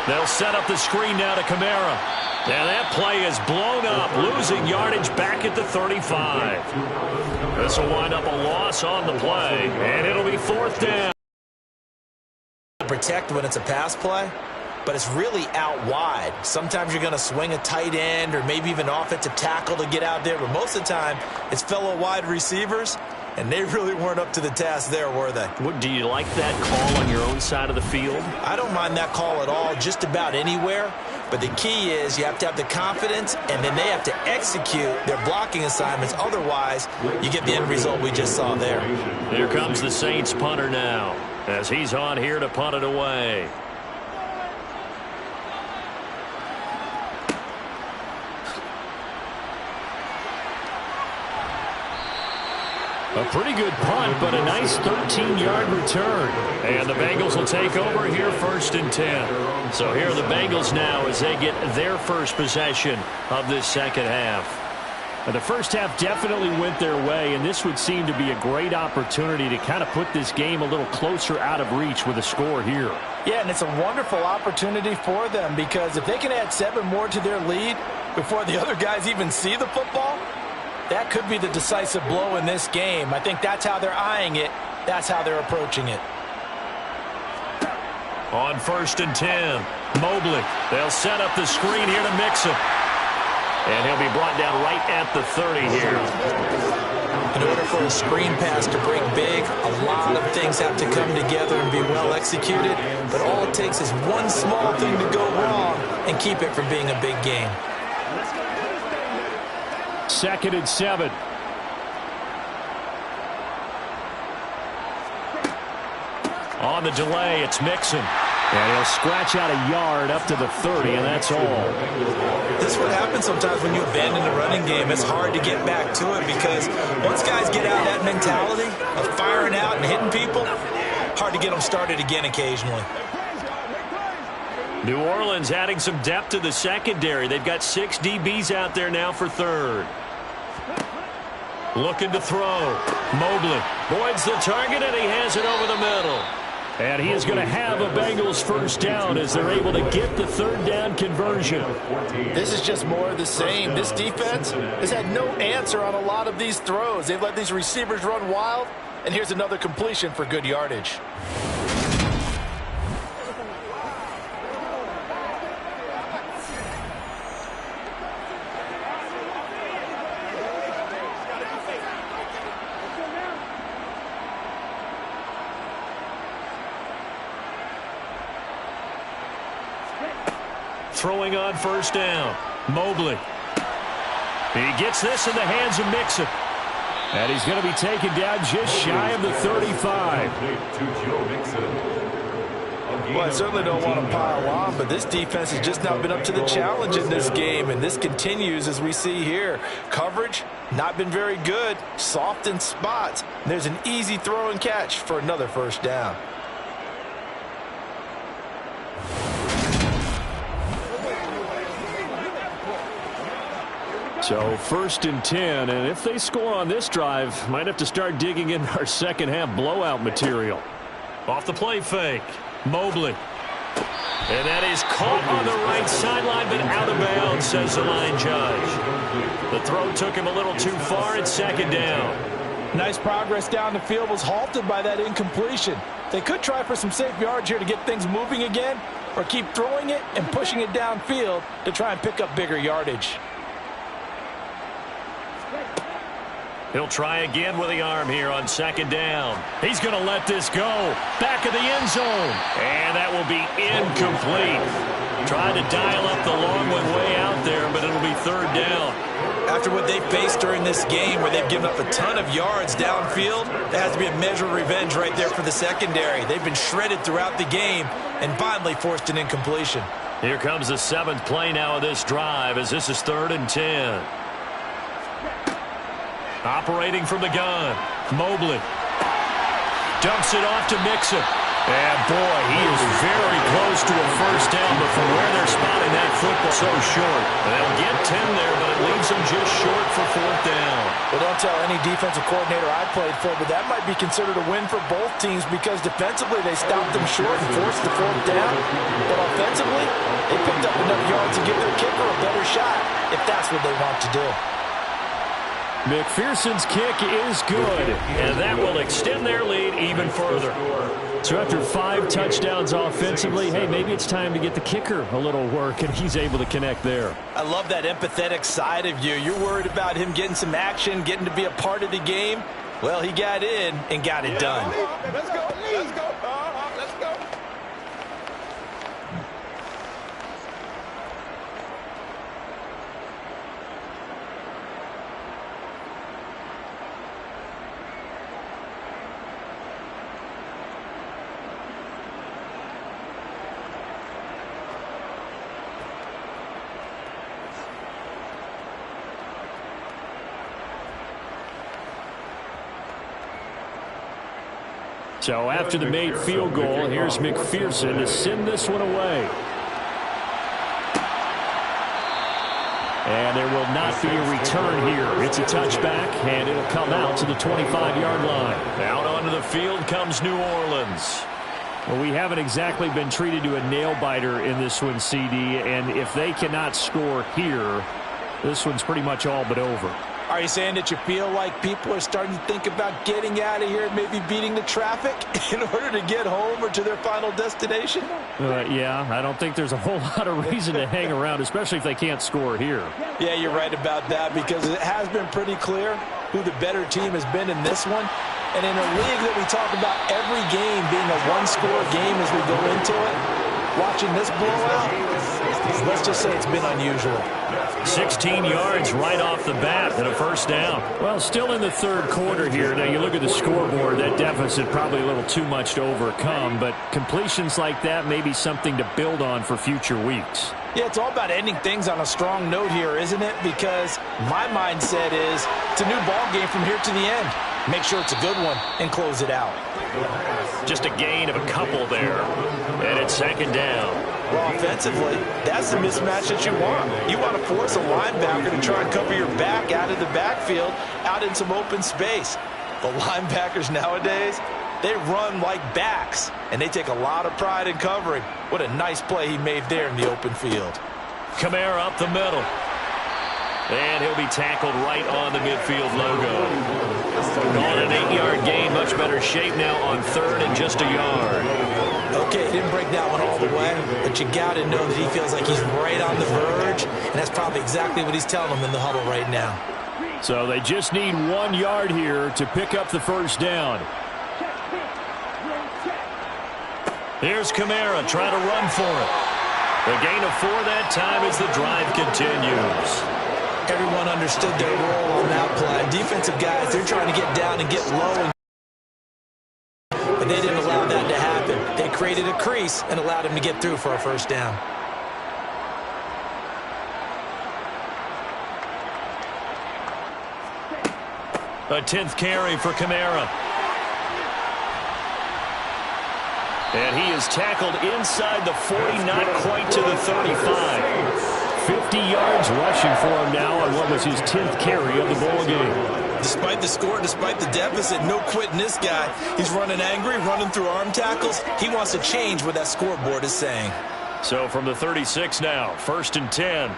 They'll set up the screen now to Kamara. And that play is blown up, losing yardage back at the 35. This will wind up a loss on the play, and it'll be 4th down. Protect when it's a pass play, but it's really out wide. Sometimes you're going to swing a tight end or maybe even offensive tackle to get out there, but most of the time it's fellow wide receivers, and they really weren't up to the task there, were they? Do you like that call on your own side of the field? I don't mind that call at all, just about anywhere. But the key is you have to have the confidence, and then they have to execute their blocking assignments. Otherwise, you get the end result we just saw there. Here comes the Saints punter now, as he's on here to punt it away. A pretty good punt, but a nice 13-yard return. And the Bengals will take over here 1st and 10. So here are the Bengals now as they get their first possession of this second half. The first half definitely went their way, and this would seem to be a great opportunity to kind of put this game a little closer out of reach with a score here. Yeah, and it's a wonderful opportunity for them, because if they can add 7 more to their lead before the other guys even see the football, that could be the decisive blow in this game. I think that's how they're eyeing it. That's how they're approaching it. On 1st and 10, Mobley. They'll set up the screen here to mix him. And he'll be brought down right at the 30 here. In order for a screen pass to break big, a lot of things have to come together and be well executed. But all it takes is one small thing to go wrong and keep it from being a big game. 2nd and 7. On the delay, it's Mixon. And he'll scratch out a yard up to the 30, and that's all. This is what happens sometimes when you abandon the running game. It's hard to get back to it, because once guys get out of that mentality of firing out and hitting people, hard to get them started again occasionally. New Orleans adding some depth to the secondary. They've got 6 DBs out there now for 3rd. Looking to throw. Mobley voids the target, and he has it over the middle. And he is going to have a Bengals first down as they're able to get the 3rd down conversion. This is just more of the same. This defense has had no answer on a lot of these throws. They've let these receivers run wild, and here's another completion for good yardage. Throwing on 1st down. Mobley. He gets this in the hands of Mixon. And he's going to be taken down just shy of the 35. Well, I certainly don't want to pile on, but this defense has just not been up to the challenge in this game, and this continues as we see here. Coverage, not been very good, soft in spots. There's an easy throw and catch for another 1st down. So 1st and 10, and if they score on this drive, might have to start digging in our second half blowout material. Off the play fake, Mobley. And that is caught on the right sideline, but out of bounds, says the line judge. The throw took him a little too far. It's 2nd down. Nice progress down the field was halted by that incompletion. They could try for some safe yards here to get things moving again, or keep throwing it and pushing it downfield to try and pick up bigger yardage. He'll try again with the arm here on 2nd down. He's going to let this go. Back of the end zone. And that will be incomplete. Tried to dial up the long one way out there, but it'll be 3rd down. After what they faced during this game, where they've given up a ton of yards downfield, that has to be a measure of revenge right there for the secondary. They've been shredded throughout the game and finally forced an incompletion. Here comes the 7th play now of this drive, as this is 3rd and 10. Operating from the gun, Mobley dumps it off to Mixon. And boy, he is very close to a 1st down, but from where they're spotting that football so short. They'll get 10 there, but it leaves them just short for 4th down. Well, don't tell any defensive coordinator I played for, but that might be considered a win for both teams, because defensively they stopped them short and forced the 4th down. But offensively, they picked up enough yards to give their kicker a better shot, if that's what they want to do. McPherson's kick is good, and that will extend their lead even further. So after 5 touchdowns offensively, hey, maybe it's time to get the kicker a little work, and he's able to connect there. I love that empathetic side of you. You're worried about him getting some action, getting to be a part of the game. Well, he got in and got it done. Let's go. Let's go. Let's go. So after the made field goal, here's McPherson to send this one away. And there will not be a return here. It's a touchback, and it'll come out to the 25-yard line. Out onto the field comes New Orleans. Well, we haven't exactly been treated to a nail-biter in this one, CD, and if they cannot score here, this one's pretty much all but over. Are you saying that you feel like people are starting to think about getting out of here and maybe beating the traffic in order to get home or to their final destination? Yeah, I don't think there's a whole lot of reason to hang around, especially if they can't score here. Yeah, you're right about that, because it has been pretty clear who the better team has been in this one. And in a league that we talk about every game being a one-score game as we go into it, watching this blowout, let's just say it's been unusual. 16 yards right off the bat and a first down. Well, still in the third quarter here. Now, you look at the scoreboard, that deficit probably a little too much to overcome, but completions like that may be something to build on for future weeks. Yeah, it's all about ending things on a strong note here, isn't it? Because my mindset is it's a new ball game from here to the end. Make sure it's a good one and close it out. Just a gain of a couple there. And it's second down. Well, offensively, that's the mismatch that you want. You want to force a linebacker to try and cover your back out of the backfield, out in some open space. The linebackers nowadays, they run like backs, and they take a lot of pride in covering. What a nice play he made there in the open field. Kamara up the middle. And he'll be tackled right on the midfield logo. On an 8-yard gain, much better shape now on third and just a yard. Okay, he didn't break that one all the way, but you got to know that he feels like he's right on the verge, and that's probably exactly what he's telling them in the huddle right now. So they just need 1 yard here to pick up the first down. Here's Kamara trying to run for it. The gain of 4 that time as the drive continues. Everyone understood their role on that play. Defensive guys, they're trying to get down and get low, but they didn't allow that to happen. They created a crease and allowed him to get through for a first down. A 10th carry for Kamara. And he is tackled inside the 40, not quite to the 35. 50 yards rushing for him now on what was his 10th carry of the ball game. Despite the score, despite the deficit, no quitting this guy. He's running angry, running through arm tackles. He wants to change what that scoreboard is saying. So from the 36 now, 1st and 10.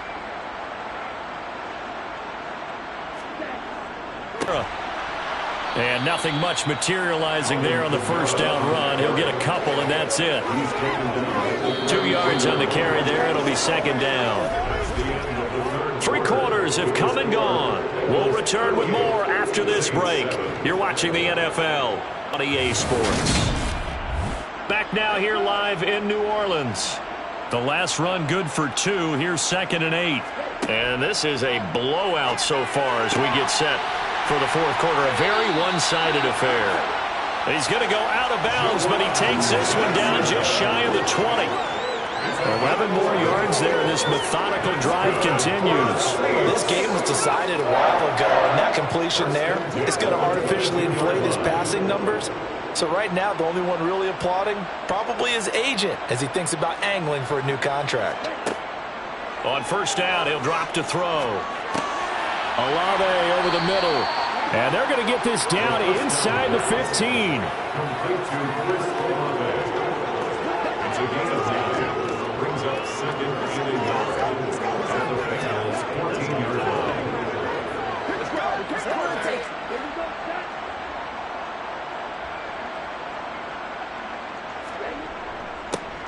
And nothing much materializing there on the first down run. He'll get a couple, and that's it. 2 yards on the carry there. It'll be second down. 3 quarters have come and gone. We'll return with more after this break. You're watching the NFL on EA Sports. Back now here live in New Orleans. The last run good for 2. Here's 2nd and 8. And this is a blowout so far as we get set for the fourth quarter. A very one-sided affair. He's going to go out of bounds, but he takes this one down just shy of the 20. 11 more yards there. This methodical drive continues. This game was decided a while ago, and that completion there is going to artificially inflate his passing numbers. So right now, the only one really applauding probably his agent as he thinks about angling for a new contract. On first down, he'll drop to throw. Olave over the middle. And they're going to get this down inside the 15. Brings up 2nd and 14-yard line.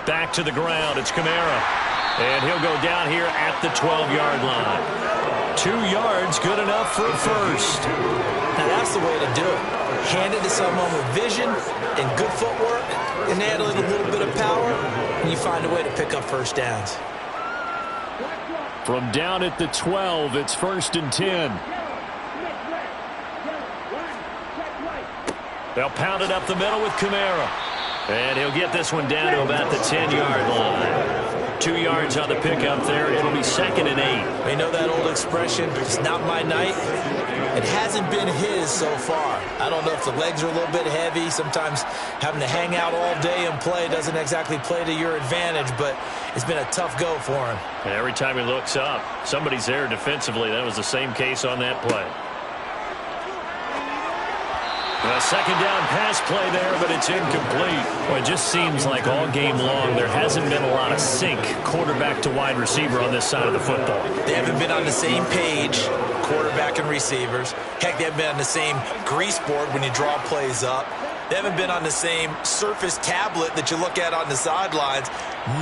Back to the ground. It's Kamara. And he'll go down here at the 12-yard line. 2 yards, good enough for a first. Now that's the way to do it. Hand it to someone with vision and good footwork, and add a little bit of power, and you find a way to pick up first downs. From down at the 12, it's 1st and 10. They'll pound it up the middle with Kamara. And he'll get this one down to about the 10-yard line. 2 yards on the pickup there. It'll be 2nd and 8. You know that old expression, it's not my night. It hasn't been his so far. I don't know if the legs are a little bit heavy. Sometimes having to hang out all day and play doesn't exactly play to your advantage, but it's been a tough go for him. And every time he looks up, somebody's there defensively. That was the same case on that play. A second down pass play there, but it's incomplete. Well, it just seems like all game long there hasn't been a lot of sync quarterback to wide receiver on this side of the football. They haven't been on the same page, quarterback and receivers. Heck, they haven't been on the same grease board when you draw plays up. They haven't been on the same Surface tablet that you look at on the sidelines.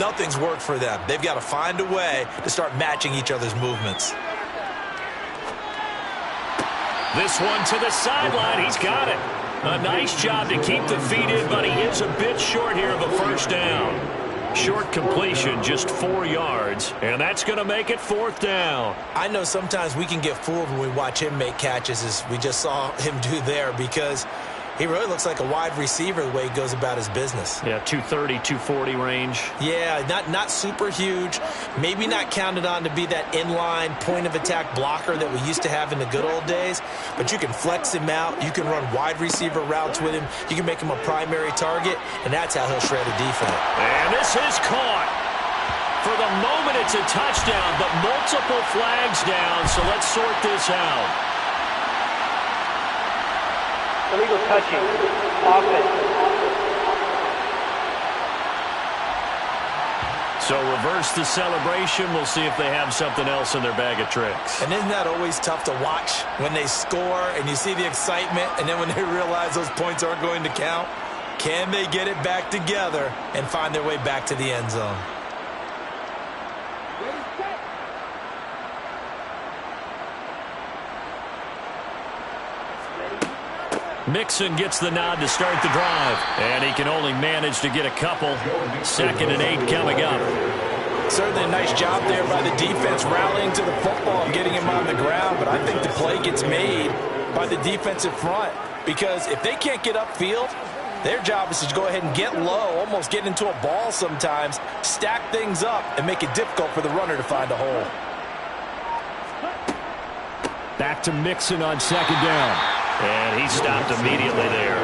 Nothing's worked for them. They've got to find a way to start matching each other's movements. This one to the sideline. He's got it. A nice job to keep the feet in, but he is a bit short here of a first down. Short completion, just 4 yards, and that's going to make it 4th down. I know sometimes we can get fooled when we watch him make catches, as we just saw him do there, because he really looks like a wide receiver the way he goes about his business. Yeah, 230, 240 range. Yeah, not super huge. Maybe not counted on to be that inline point-of-attack blocker that we used to have in the good old days. But you can flex him out. You can run wide receiver routes with him. You can make him a primary target, and that's how he'll shred a defense. And this is caught. For the moment, it's a touchdown, but multiple flags down, so let's sort this out. Illegal touching. Offense. So reverse the celebration. We'll see if they have something else in their bag of tricks. And isn't that always tough to watch when they score and you see the excitement, and then when they realize those points aren't going to count? Can they get it back together and find their way back to the end zone? Mixon gets the nod to start the drive, and he can only manage to get a couple. 2nd and 8 coming up. Certainly a nice job there by the defense rallying to the football and getting him on the ground, but I think the play gets made by the defensive front, because if they can't get upfield, their job is to go ahead and get low, almost get into a ball sometimes, stack things up, and make it difficult for the runner to find a hole. Back to Mixon on 2nd down. And he stopped immediately there.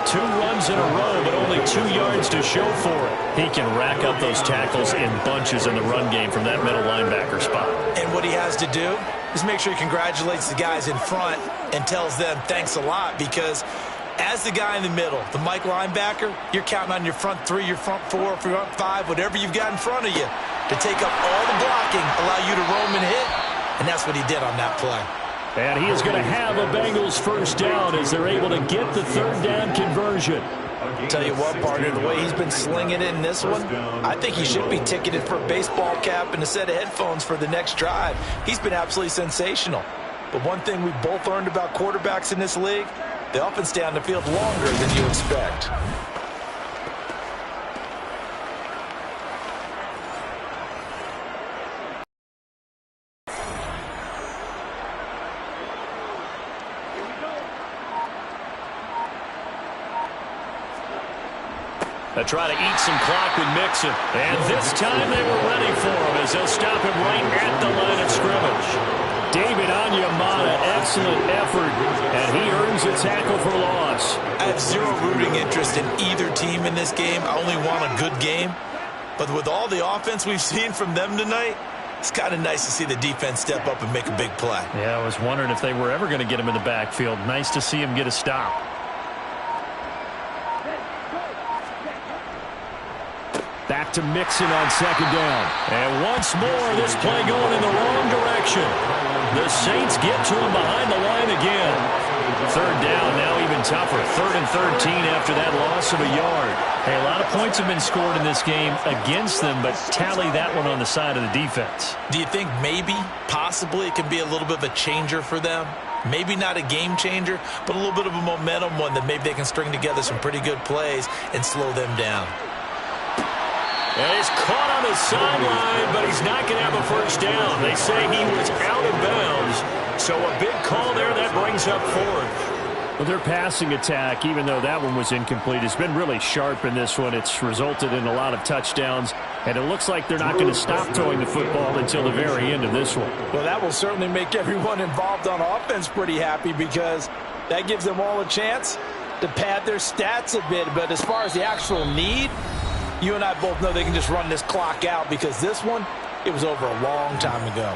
2 runs in a row, but only 2 yards to show for it. He can rack up those tackles in bunches in the run game from that middle linebacker spot. And what he has to do is make sure he congratulates the guys in front and tells them thanks a lot, because as the guy in the middle, the Mike linebacker, you're counting on your front 3, your front 4, front 5, whatever you've got in front of you to take up all the blocking, allow you to roam and hit, and that's what he did on that play. And he is going to have a Bengals first down as they're able to get the 3rd down conversion. Tell you what, partner, the way he's been slinging it in this one, I think he should be ticketed for a baseball cap and a set of headphones for the next drive. He's been absolutely sensational. But one thing we both learned about quarterbacks in this league, they often stay on the field longer than you expect. They try to eat some clock with Mixon. And this time they were ready for him as they'll stop him right at the line of scrimmage. David Onyemata, excellent effort, and he earns a tackle for loss. I have zero rooting interest in either team in this game. I only want a good game. But with all the offense we've seen from them tonight, it's kind of nice to see the defense step up and make a big play. Yeah, I was wondering if they were ever going to get him in the backfield. Nice to see him get a stop. Back to Mixon on 2nd down. And once more, this play going in the wrong direction. The Saints get to him behind the line again. 3rd down, now even tougher. 3rd and 13 after that loss of a yard. Hey, a lot of points have been scored in this game against them, but tally that one on the side of the defense. Do you think maybe, possibly, it can be a little bit of a changer for them? Maybe not a game changer, but a little bit of a momentum one that maybe they can string together some pretty good plays and slow them down. And he's caught on the sideline, but he's not going to have a first down. They say he was out of bounds. So a big call there, that brings up 4th. Well, their passing attack, even though that one was incomplete, has been really sharp in this one. It's resulted in a lot of touchdowns. And it looks like they're not going to stop throwing the football until the very end of this one. Well, that will certainly make everyone involved on offense pretty happy because that gives them all a chance to pad their stats a bit. But as far as the actual need, you and I both know they can just run this clock out because this one, it was over a long time ago.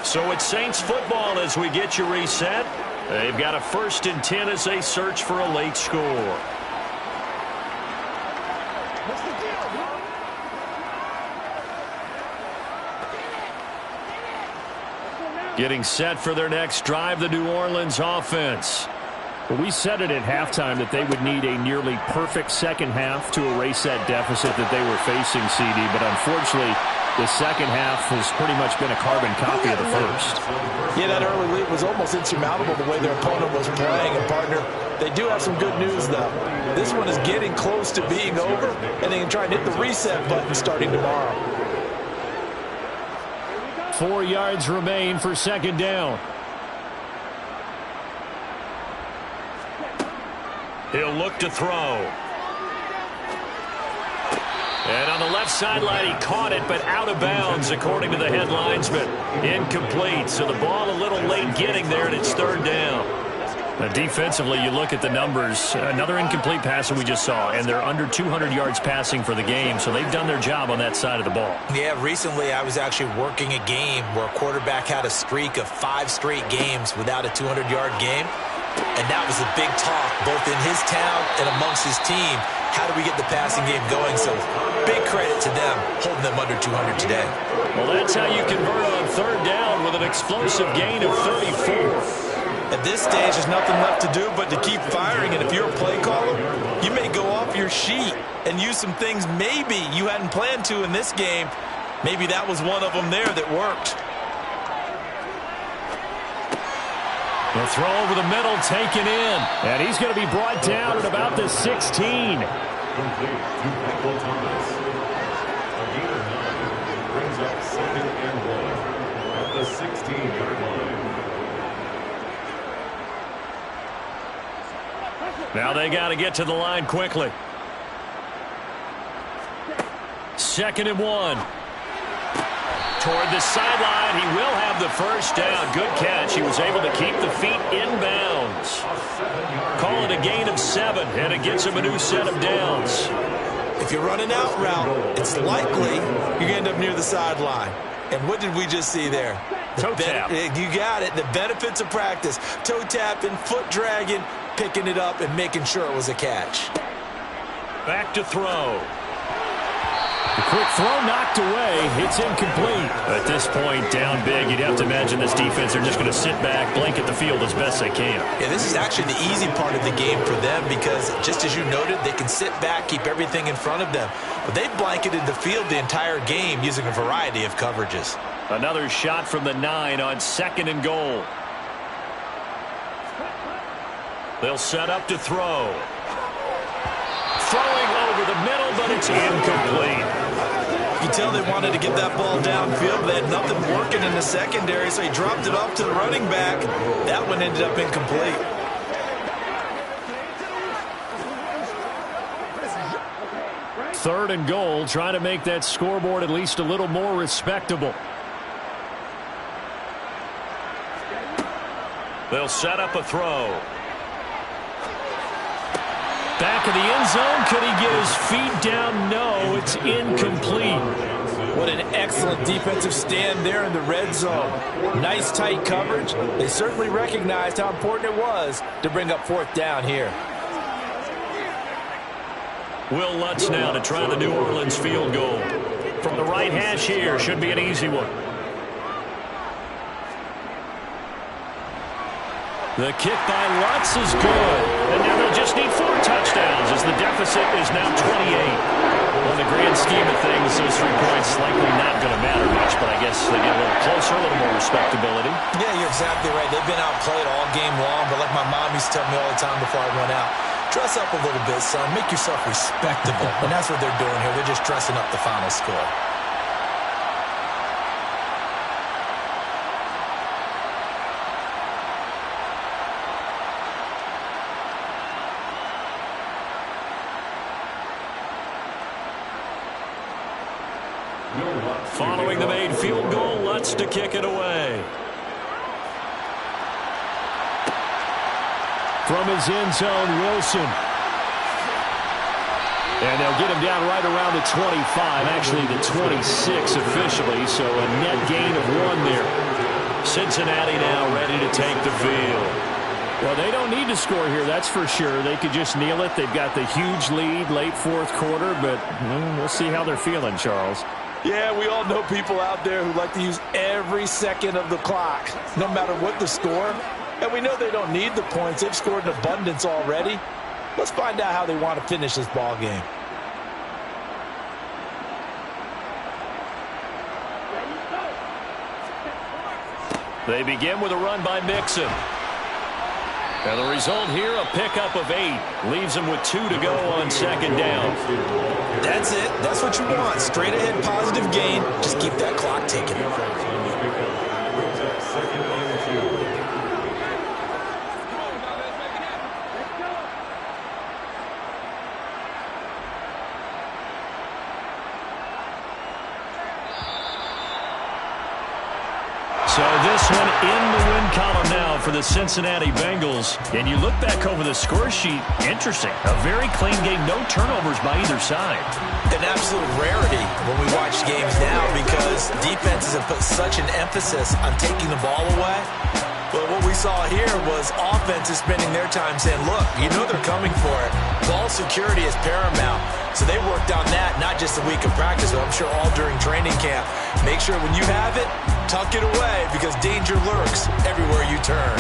So it's Saints football as we get you reset. They've got a 1st and 10 as they search for a late score. Getting set for their next drive, the New Orleans offense. Well, we said it at halftime that they would need a nearly perfect second half to erase that deficit that they were facing, CD. But unfortunately, the second half has pretty much been a carbon copy of the first. Yeah, that early lead was almost insurmountable the way their opponent was playing. And, partner, they do have some good news, though. This one is getting close to being over, and they can try and hit the reset button starting tomorrow. 4 yards remain for 2nd down. He'll look to throw. And on the left sideline, he caught it, but out of bounds, according to the head linesman. Incomplete, so the ball a little late getting there, and it's 3rd down. Now, defensively, you look at the numbers. Another incomplete pass that we just saw, and they're under 200 yards passing for the game, so they've done their job on that side of the ball. Yeah, recently I was actually working a game where a quarterback had a streak of 5 straight games without a 200-yard game, and that was a big talk both in his town and amongst his team. How do we get the passing game going? So big credit to them holding them under 200 today. Well, that's how you convert on 3rd down with an explosive gain of 34. At this stage, there's nothing left to do but to keep firing. And if you're a play caller, you may go off your sheet and use some things maybe you hadn't planned to in this game. Maybe that was one of them there that worked. The throw over the middle, taken in. And he's going to be brought down at about the 16. Complete to Michael Thomas. A gain of 9 brings up 2nd and 1 at the 16-yard line. Now they got to get to the line quickly. 2nd and 1. Toward the sideline, he will have the 1st down. Good catch. He was able to keep the feet in bounds. Call it a gain of 7, and it gets him a new set of downs. If you're running out route, it's likely you're going to end up near the sideline. And what did we just see there? Toe tap. You got it. The benefits of practice. Toe tapping, foot dragging, picking it up, and making sure it was a catch. Back to throw. The quick throw knocked away. It's incomplete. At this point, down big, you'd have to imagine this defense are just going to sit back, blanket the field as best they can. Yeah, this is actually the easy part of the game for them because, just as you noted, they can sit back, keep everything in front of them. But they've blanketed the field the entire game using a variety of coverages. Another shot from the 9 on 2nd and goal. They'll set up to throw. Throwing over the middle, but it's incomplete. You can tell they wanted to get that ball downfield, but they had nothing working in the secondary, so he dropped it off to the running back. That one ended up incomplete. Third and goal, trying to make that scoreboard at least a little more respectable. They'll set up a throw. Back of the end zone. Could he get his feet down? No, it's incomplete. What an excellent defensive stand there in the red zone. Nice tight coverage. They certainly recognized how important it was to bring up 4th down here. Will Lutz now to try the New Orleans field goal. From the right hash here, should be an easy one. The kick by Lutz is good. And now they'll just need 4 touchdowns as the deficit is now 28. On the grand scheme of things, those 3 points likely not going to matter much, but I guess they get a little closer, a little more respectability. Yeah, you're exactly right. They've been outplayed all game long, but like my mom used to tell me all the time before I went out, dress up a little bit, son. Make yourself respectable. And that's what they're doing here. They're just dressing up the final score. Following the made field goal, Lutz to kick it away. From his end zone, Wilson. And they'll get him down right around the 25, actually the 26 officially, so a net gain of 1 there. Cincinnati now ready to take the field. Well, they don't need to score here, that's for sure. They could just kneel it. They've got the huge lead late fourth quarter, but we'll see how they're feeling, Charles. Yeah, we all know people out there who like to use every second of the clock, no matter what the score. And we know they don't need the points. They've scored in abundance already. Let's find out how they want to finish this ball game. They begin with a run by Mixon. And the result here, a pickup of 8. Leaves them with 2 to go on second down. That's it. That's what you want. Straight ahead positive gain. Just keep that clock ticking. So this one in the win column now for the Cincinnati Bengals. And you look back over the score sheet, interesting. A very clean game, no turnovers by either side. An absolute rarity when we watch games now because defenses have put such an emphasis on taking the ball away. But what we saw here was offenses spending their time saying, look, you know they're coming for it. Ball security is paramount. So they worked on that, not just a week of practice, but I'm sure all during training camp. Make sure when you have it, tuck it away because danger lurks everywhere you turn.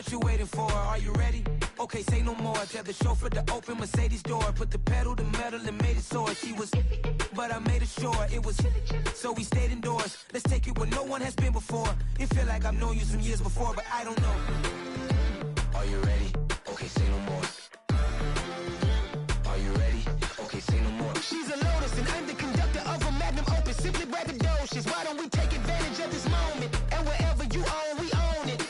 What you waiting for? Are you ready? Okay, say no more. Tell the chauffeur to open Mercedes door. Put the pedal to metal and made it soar. She was, but I made it sure it was. So we stayed indoors. Let's take it where no one has been before. It feel like I've known you some years before, but I don't know. Are you ready? Okay, say no more. Are you ready? Okay, say no more. She's a Lotus and I'm the conductor of a magnum opus. Simply braggadocious. Why don't we take advantage of this moment? And wherever you own, we own it.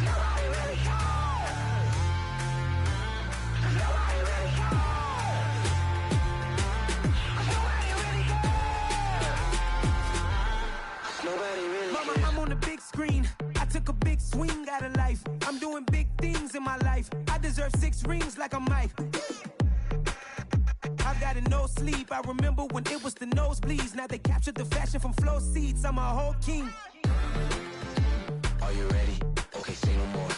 Nobody really cares. Nobody really cares. Nobody really cares. Nobody really cares. Mama, I'm on the big screen. I took a big swing out of life. I'm doing big things in my life. I deserve 6 rings like I'm Mike. I've got no sleep. I remember when it was the nosebleeds. Now they captured the fashion from flow seats. I'm a whole king. Are you ready? Okay, say no more.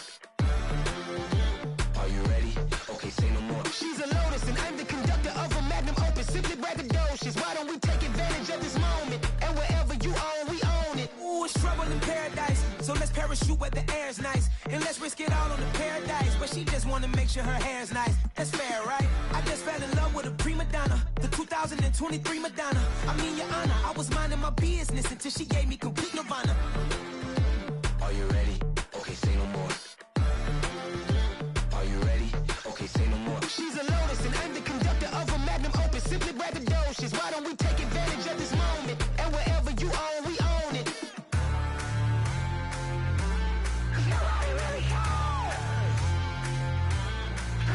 Are you ready? Okay, say no more. She's a Lotus and I'm the conductor of a magnum opus. Simply braggadocious. Why don't we take advantage of this moment? And wherever you own, we own it. Ooh, it's trouble in paradise. So let's parachute where the air's nice. And let's risk it all on the paradise. But she just wanna make sure her hair's nice. That's fair, right? I just fell in love with a prima donna. The 2023 Madonna. I mean, your honor, I was minding my business until she gave me complete nirvana. Are you ready? Okay, say no more. Are you ready? Okay, say no more. She's a Lotus and I'm the conductor of a magnum opus. Simply braggadocious. Why don't we take advantage of this moment? And wherever you own, we own it. Nobody really cares.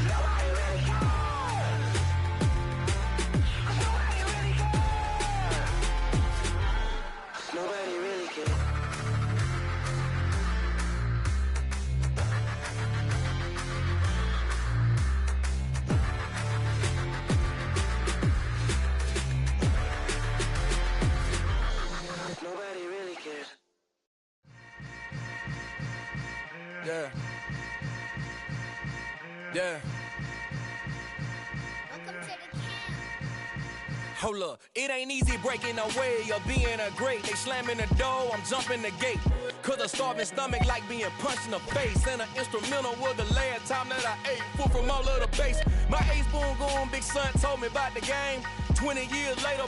Nobody really cares. Nobody really cares. Nobody really cares. Nobody really cares. Yeah. Yeah. Hold up, it ain't easy breaking away or being a great. They slamming the door, I'm jumping the gate. Cause a starving stomach like being punched in the face. And an instrumental was the last time that I ate food from all of the bass. My ace boom goon, big son told me about the game. 20 years later,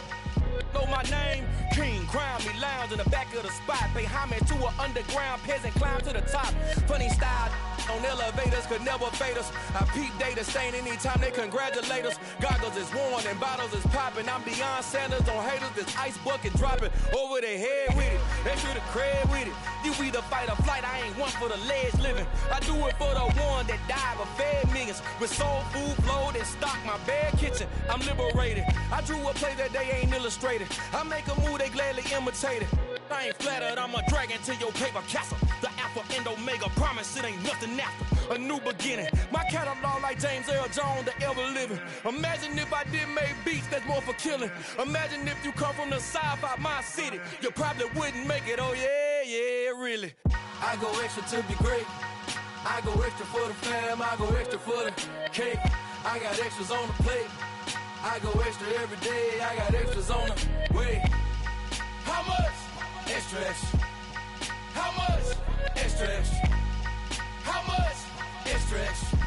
know my name. King, crown me, lounge in the back of the spot. Pay homage to an underground peasant, climb to the top. Funny style on elevators could never fade us. I peep data stain anytime they congratulate us. Goggles is worn and bottles is popping. I'm beyond Sanders on haters, this ice bucket dropping over their head with it. They should have cred with it. You either fight or flight, I ain't one for the ledge living. I do it for the one that died but fed millions. With soul food flowed and stock my bad kitchen. I'm liberated. I drew a play that they ain't illustrated. I make a move, they gladly imitate it. I ain't flattered, I'm a dragon to your paper castle. The Alpha and Omega, promise it ain't nothing after. A new beginning. My catalog like James Earl Jones, the ever living. Imagine if I did make beats that's more for killing. Imagine if you come from the south out my city. You probably wouldn't make it, oh yeah, yeah, really. I go extra to be great. I go extra for the fam, I go extra for the cake. I got extras on the plate. I go extra every day, I got extras on the way. How much? Extra, extra. How much? Extra, extra. How much? Extra, extra.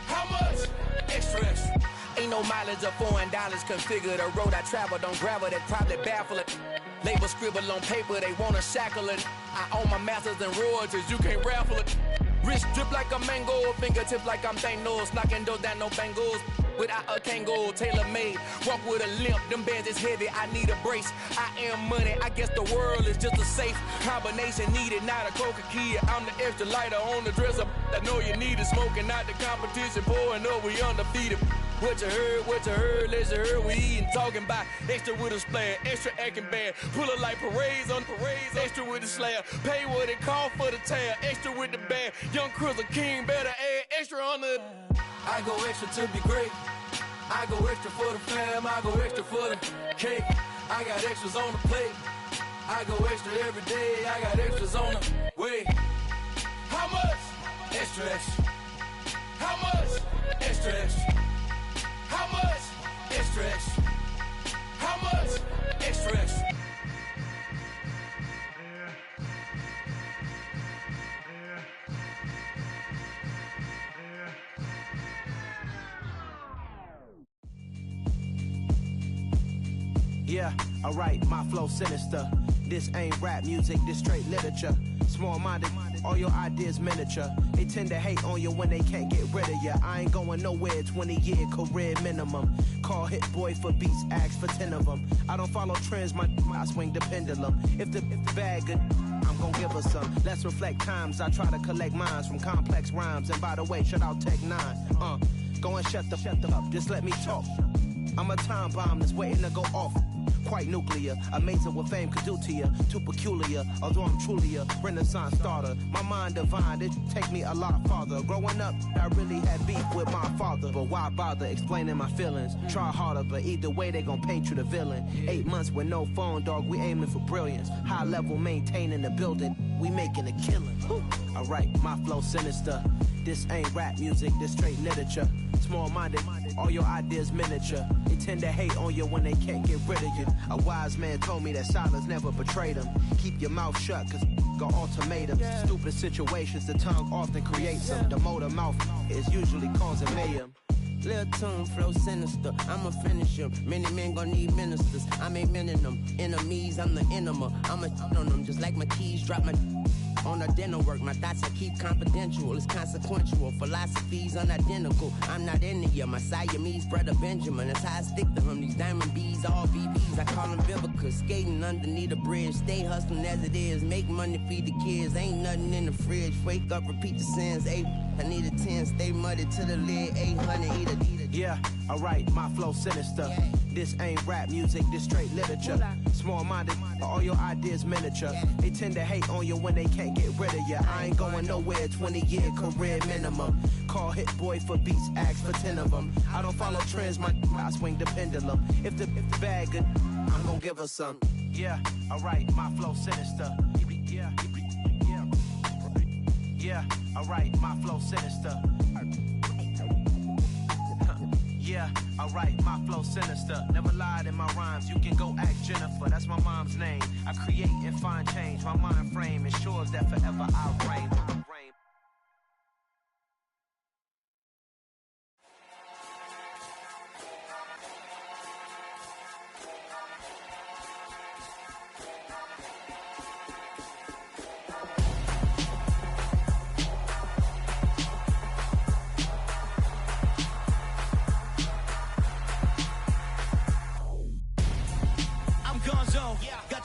How much? Extra, extra. Ain't no mileage of $4 configure the road I travel. Don't gravel, that probably baffle it. Label scribble on paper, they wanna shackle it. I own my masters and royalties, you can't raffle it. Wrist drip like a mango, fingertips like I'm Thanos. Knocking doors down, no bangles. Without a Kango, tailor-made. Walk with a limp, them bands is heavy, I need a brace. I am money, I guess the world is just a safe combination needed, not a coca key. I'm the extra lighter on the dresser. I know you need it, smoking out the competition, pouring up, we undefeated. What you heard, let's hear we eating, talking about extra with a splash, extra acting bad. Pull it like parades on parades, extra with the slab. Pay what it cost for the tab, extra with the bag. Young Cruz, a king, better add extra on the. I go extra to be great. I go extra for the fam, I go extra for the cake. I got extras on the plate. I go extra every day, I got extras on the way. How much? Extra, extra. How much? Extra, extra. How much? Extra, extra. How much? Yeah, alright, my flow sinister. This ain't rap music, this straight literature. Small-minded, all your ideas miniature. They tend to hate on you when they can't get rid of you. I ain't going nowhere, 20-year career minimum. Call Hit Boy for beats, ask for 10 of them. I don't follow trends, I swing the pendulum. If the bag good, I'm gon' give her some. Let's reflect times, I try to collect minds from complex rhymes. And by the way, shout out Tech 9. Go and shut the up, just let me talk. I'm a time bomb that's waiting to go off. Quite nuclear, amazing what fame could do to you. Too peculiar, although I'm truly a renaissance starter. My mind divine, it take me a lot farther. Growing up, I really had beef with my father. But why bother explaining my feelings? Try harder, but either way they gon' paint you the villain. 8 months with no phone, dog, we aiming for brilliance. High level maintaining the building, we making a killing. Alright, my flow sinister. This ain't rap music, this straight literature. Small-minded, all your ideas miniature. They tend to hate on you when they can't get rid of you. A wise man told me that silence never betrayed him. Keep your mouth shut, cause got ultimatums. Stupid situations, the tongue often creates them. The motor mouth is usually causing mayhem. Lil' tune, flow sinister, I'ma finish him. Many men gon' need ministers, I'm a men in them. Enemies, I'm the enema. I'ma on them, just like my keys, drop my on the dinner work. My thoughts I keep confidential, it's consequential. Philosophies unidentical, I'm not into you. My Siamese brother Benjamin, that's how I stick to him. These diamond bees, all BBs, I call them Vivica. Skating underneath a bridge, stay hustling as it is. Make money, feed the kids, ain't nothing in the fridge. Wake up, repeat the sins, I need a 10, stay muddy to the lid, 800, eat it. Yeah, alright, my flow sinister. This ain't rap music, this straight literature. Small-minded, all your ideas miniature. They tend to hate on you when they can't get rid of you. I ain't going nowhere, 20-year career minimum. Call Hit Boy for beats, ask for 10 of them. I don't follow trends, I swing the pendulum. If the bag good, I'm gon' give her some. Yeah, alright, my flow sinister. Yeah, alright, my flow sinister. Yeah, alright, my flow sinister. Never lied in my rhymes, you can go ask Jennifer. That's my mom's name. I create and find change. My mind frame ensures that forever I reign.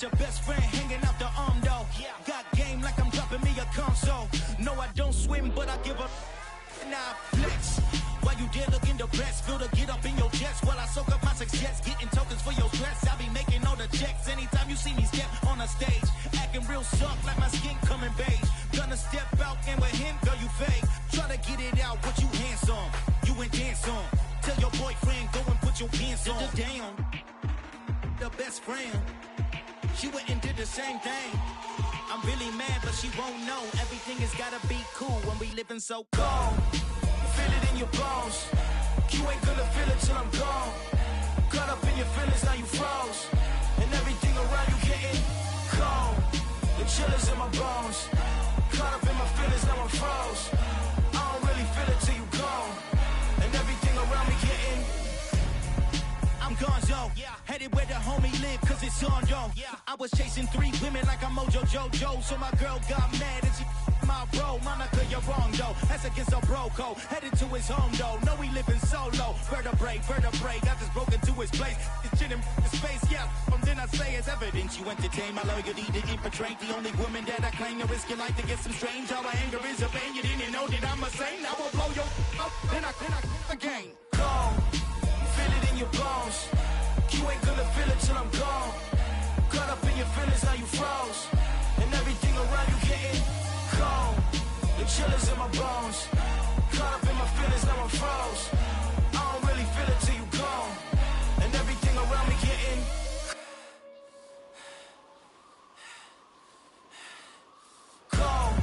Your best friend hanging out the arm though. Got game like I'm dropping me a console. No, I don't swim, but I give a now flex. While you there looking depressed, feel the get up in your chest while I soak up my success. Getting tokens for your stress, I be making all the checks. Anytime you see me step on a stage, acting real soft like my skin coming beige. Gonna step out and with him, girl, you fake. Try to get it out, but you handsome. You ain't dance on. Tell your boyfriend, go and put your pants on. Down, the best friend. She went and did the same thing. I'm really mad, but she won't know. Everything has gotta be cool when we living so cold. Feel it in your bones. You ain't gonna feel it till I'm gone. Caught up in your feelings, now you froze. And everything around you getting cold. The chillers in my bones. Caught up in my feelings, now I'm froze. I don't really feel it till you gone. And everything around me getting I'm gonzo, headed where the homie live, cause it's on, yo. I was chasing 3 women like I'm Mojo Jojo, so my girl got mad and she my bro. Monica, you're wrong, though. That's against a bro code. Headed to his home, though. No, he living solo. Vertebrae, got this broken to his place. This shit in space, yeah. From then I say it's evidence you entertain my loyalty to infiltrate. The only woman that I claim to risk your life to get some strange. All my anger is a pain. You didn't know that I'm a saint. Now I'll blow your up, then I again. Gone. Feel it in your bones. You ain't gonna feel it till I'm gone. Caught up in your feelings, now you froze. And everything around you getting cold. The chillers in my bones. Caught up in my feelings, now I'm froze. I don't really feel it till you gone. And everything around me getting cold.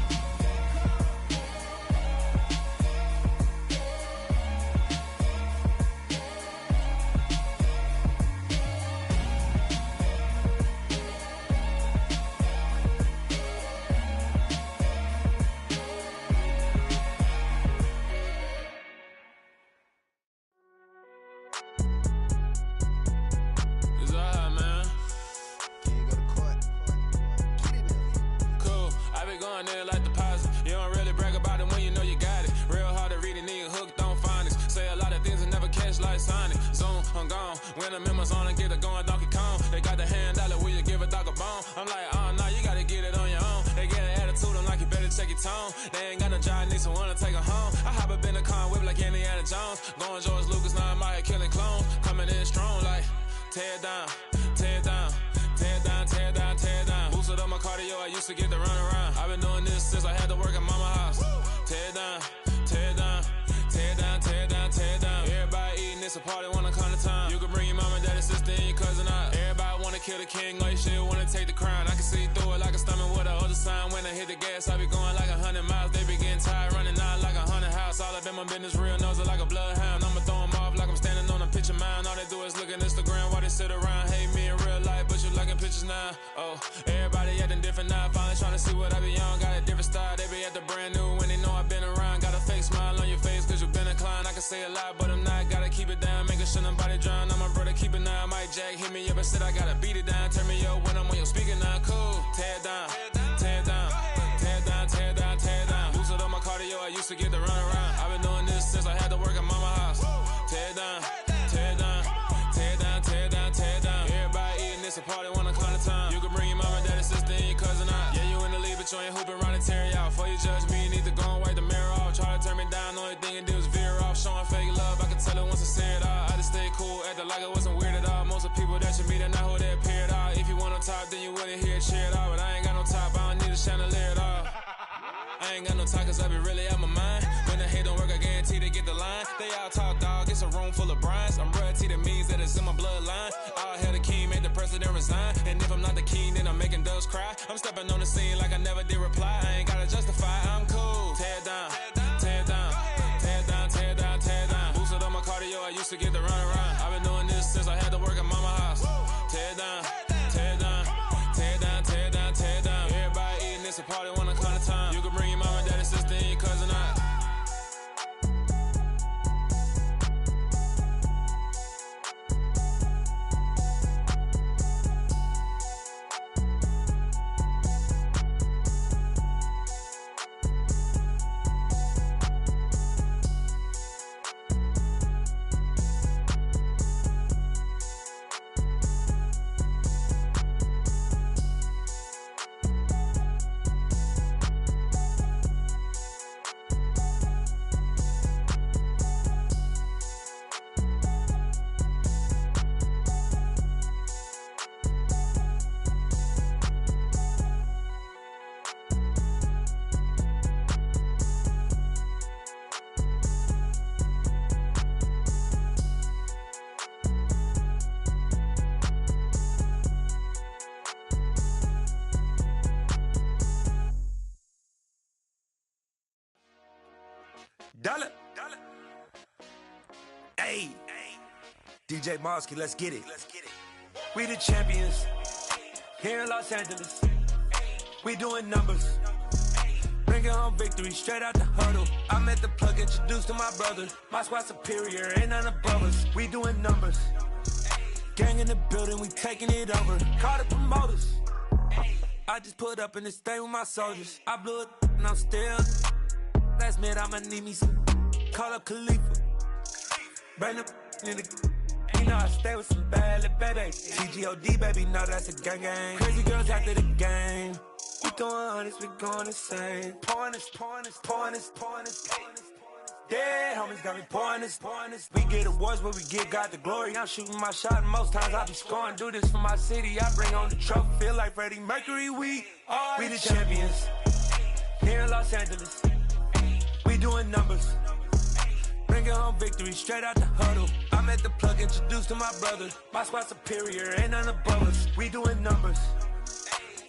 gun, they like deposit. You don't really brag about it when you know you got it. Real hard to read it, nigga hooked on phonics. Say a lot of things and never catch like Sonic. Zone, I'm gone. When I'm in my zone, I get it going Donkey Kong. They got the hand dollar, will you give a dog a bone? I'm like, oh, no, you gotta get it on your own. They get an attitude, I'm like, you better check your tone. They ain't got no job, need someone to take her home. I hop up in the car, whip like Indiana Jones. Going George Lucas, now I'm out here killing clones. Coming in strong like, tear it down, tear it down. Tear it down, tear it down, tear it down. Boosted up my cardio, I used to get to run around. I've been doing this since I had to work at mama house. Tear it down, tear it down, tear it down, tear it down, tear it down. Everybody eating, it's a party, wanna come to time. You can bring your mama, daddy, sister, and your cousin out. Everybody wanna kill the king, like shit, wanna take the crown. I can see through it like a stomach with a other sign. When I hit the gas, I be going like 100 miles. They be getting tired, running out like 100 house. All up in my business, real nose like a bloodhound. I'ma throw them off like I'm standing on a picture mound. All they do is look at Instagram while they sit around. Hate me in real life, but you liking pictures now. Oh, everybody acting different now. Finally trying to see what I be on. Got a different style, they be at the brand new when they know I've been around. Got a fake smile on your face cause you been inclined. I can say a lot, but I'm not. Gotta keep it down, making sure nobody drown. I'm my brother, keep it now. Mike Jack hit me up and said I gotta beat it down. Turn me up when I'm on your speaker now. Cool, tear it down, tear it down, tear it down, tear it down, tear it down. Boosted up my cardio, I used to get to run around. I've been doing this since I had to work at mama house. Tear it down, tear it down, tear it down, tear it down, tear it down. Everybody eating, it's a party, wanna come to time. You can bring your mama, daddy, sister, and your cousin out. Yeah, you in the league, but you ain't hooping around and tear out. Before you judge me, you need to go and wipe the mirror off. Try to turn me down, only thing you do is veer off. Showing fake love, I can tell it once I say it all. I just stay cool, acting like it wasn't weird at all. Most of the people that you meet are not who they appear at all. If you want on top, then you wouldn't hear it cheer at all. But I ain't got no top, I don't need a chandelier at all. I ain't got no talk cause I be really out my mind. When the hate don't work, I guarantee they get the line. They all talk dog, it's a room full of brines. I'm royalty, that means that it's in my bloodline. All hell the king, made the president resign. And if I'm not the king, then I'm making doves cry. I'm stepping on the scene like I never did reply. I ain't gotta justify, I'm cool. Tear it down, tear it down, tear it down, tear it down, tear it down. Boosted up my cardio, I used to get to run around. I've been doing this since I had to work at mama house. Tear it down, tear it down, tear it down, tear it down, tear it down. Everybody eating, it's a party, wanna come to time. You can bring your mama, daddy, sister, and your cousin out. Dollar. Hey. DJ Mosky, let's get it. We the champions here in Los Angeles. We doing numbers. Bringing home victory straight out the huddle. I'm at the plug, introduced to my brother. My squad superior, ain't none above us. We doing numbers. Gang in the building, we taking it over. Call the promoters. I just put up in this thing with my soldiers. I blew it and I'm still. Last minute, I'ma need me some. Call up Khalifa. Bring up in the. You know I stay with some bad little baby. TGOD, baby, no, that's a gang gang. Crazy girls after the game. We going honest, we going insane. Pouring this. Dead homies got me pouring this. We get awards, but we give God the glory. I'm shooting my shot, and most times I be scoring. Do this for my city, I bring on the trophy. Feel like Freddie Mercury, we the champions. Here in Los Angeles. We doing numbers. Bringing home victory straight out the huddle. I'm at the plug, introduced to my brother. My squad superior, ain't none above us. We doing numbers.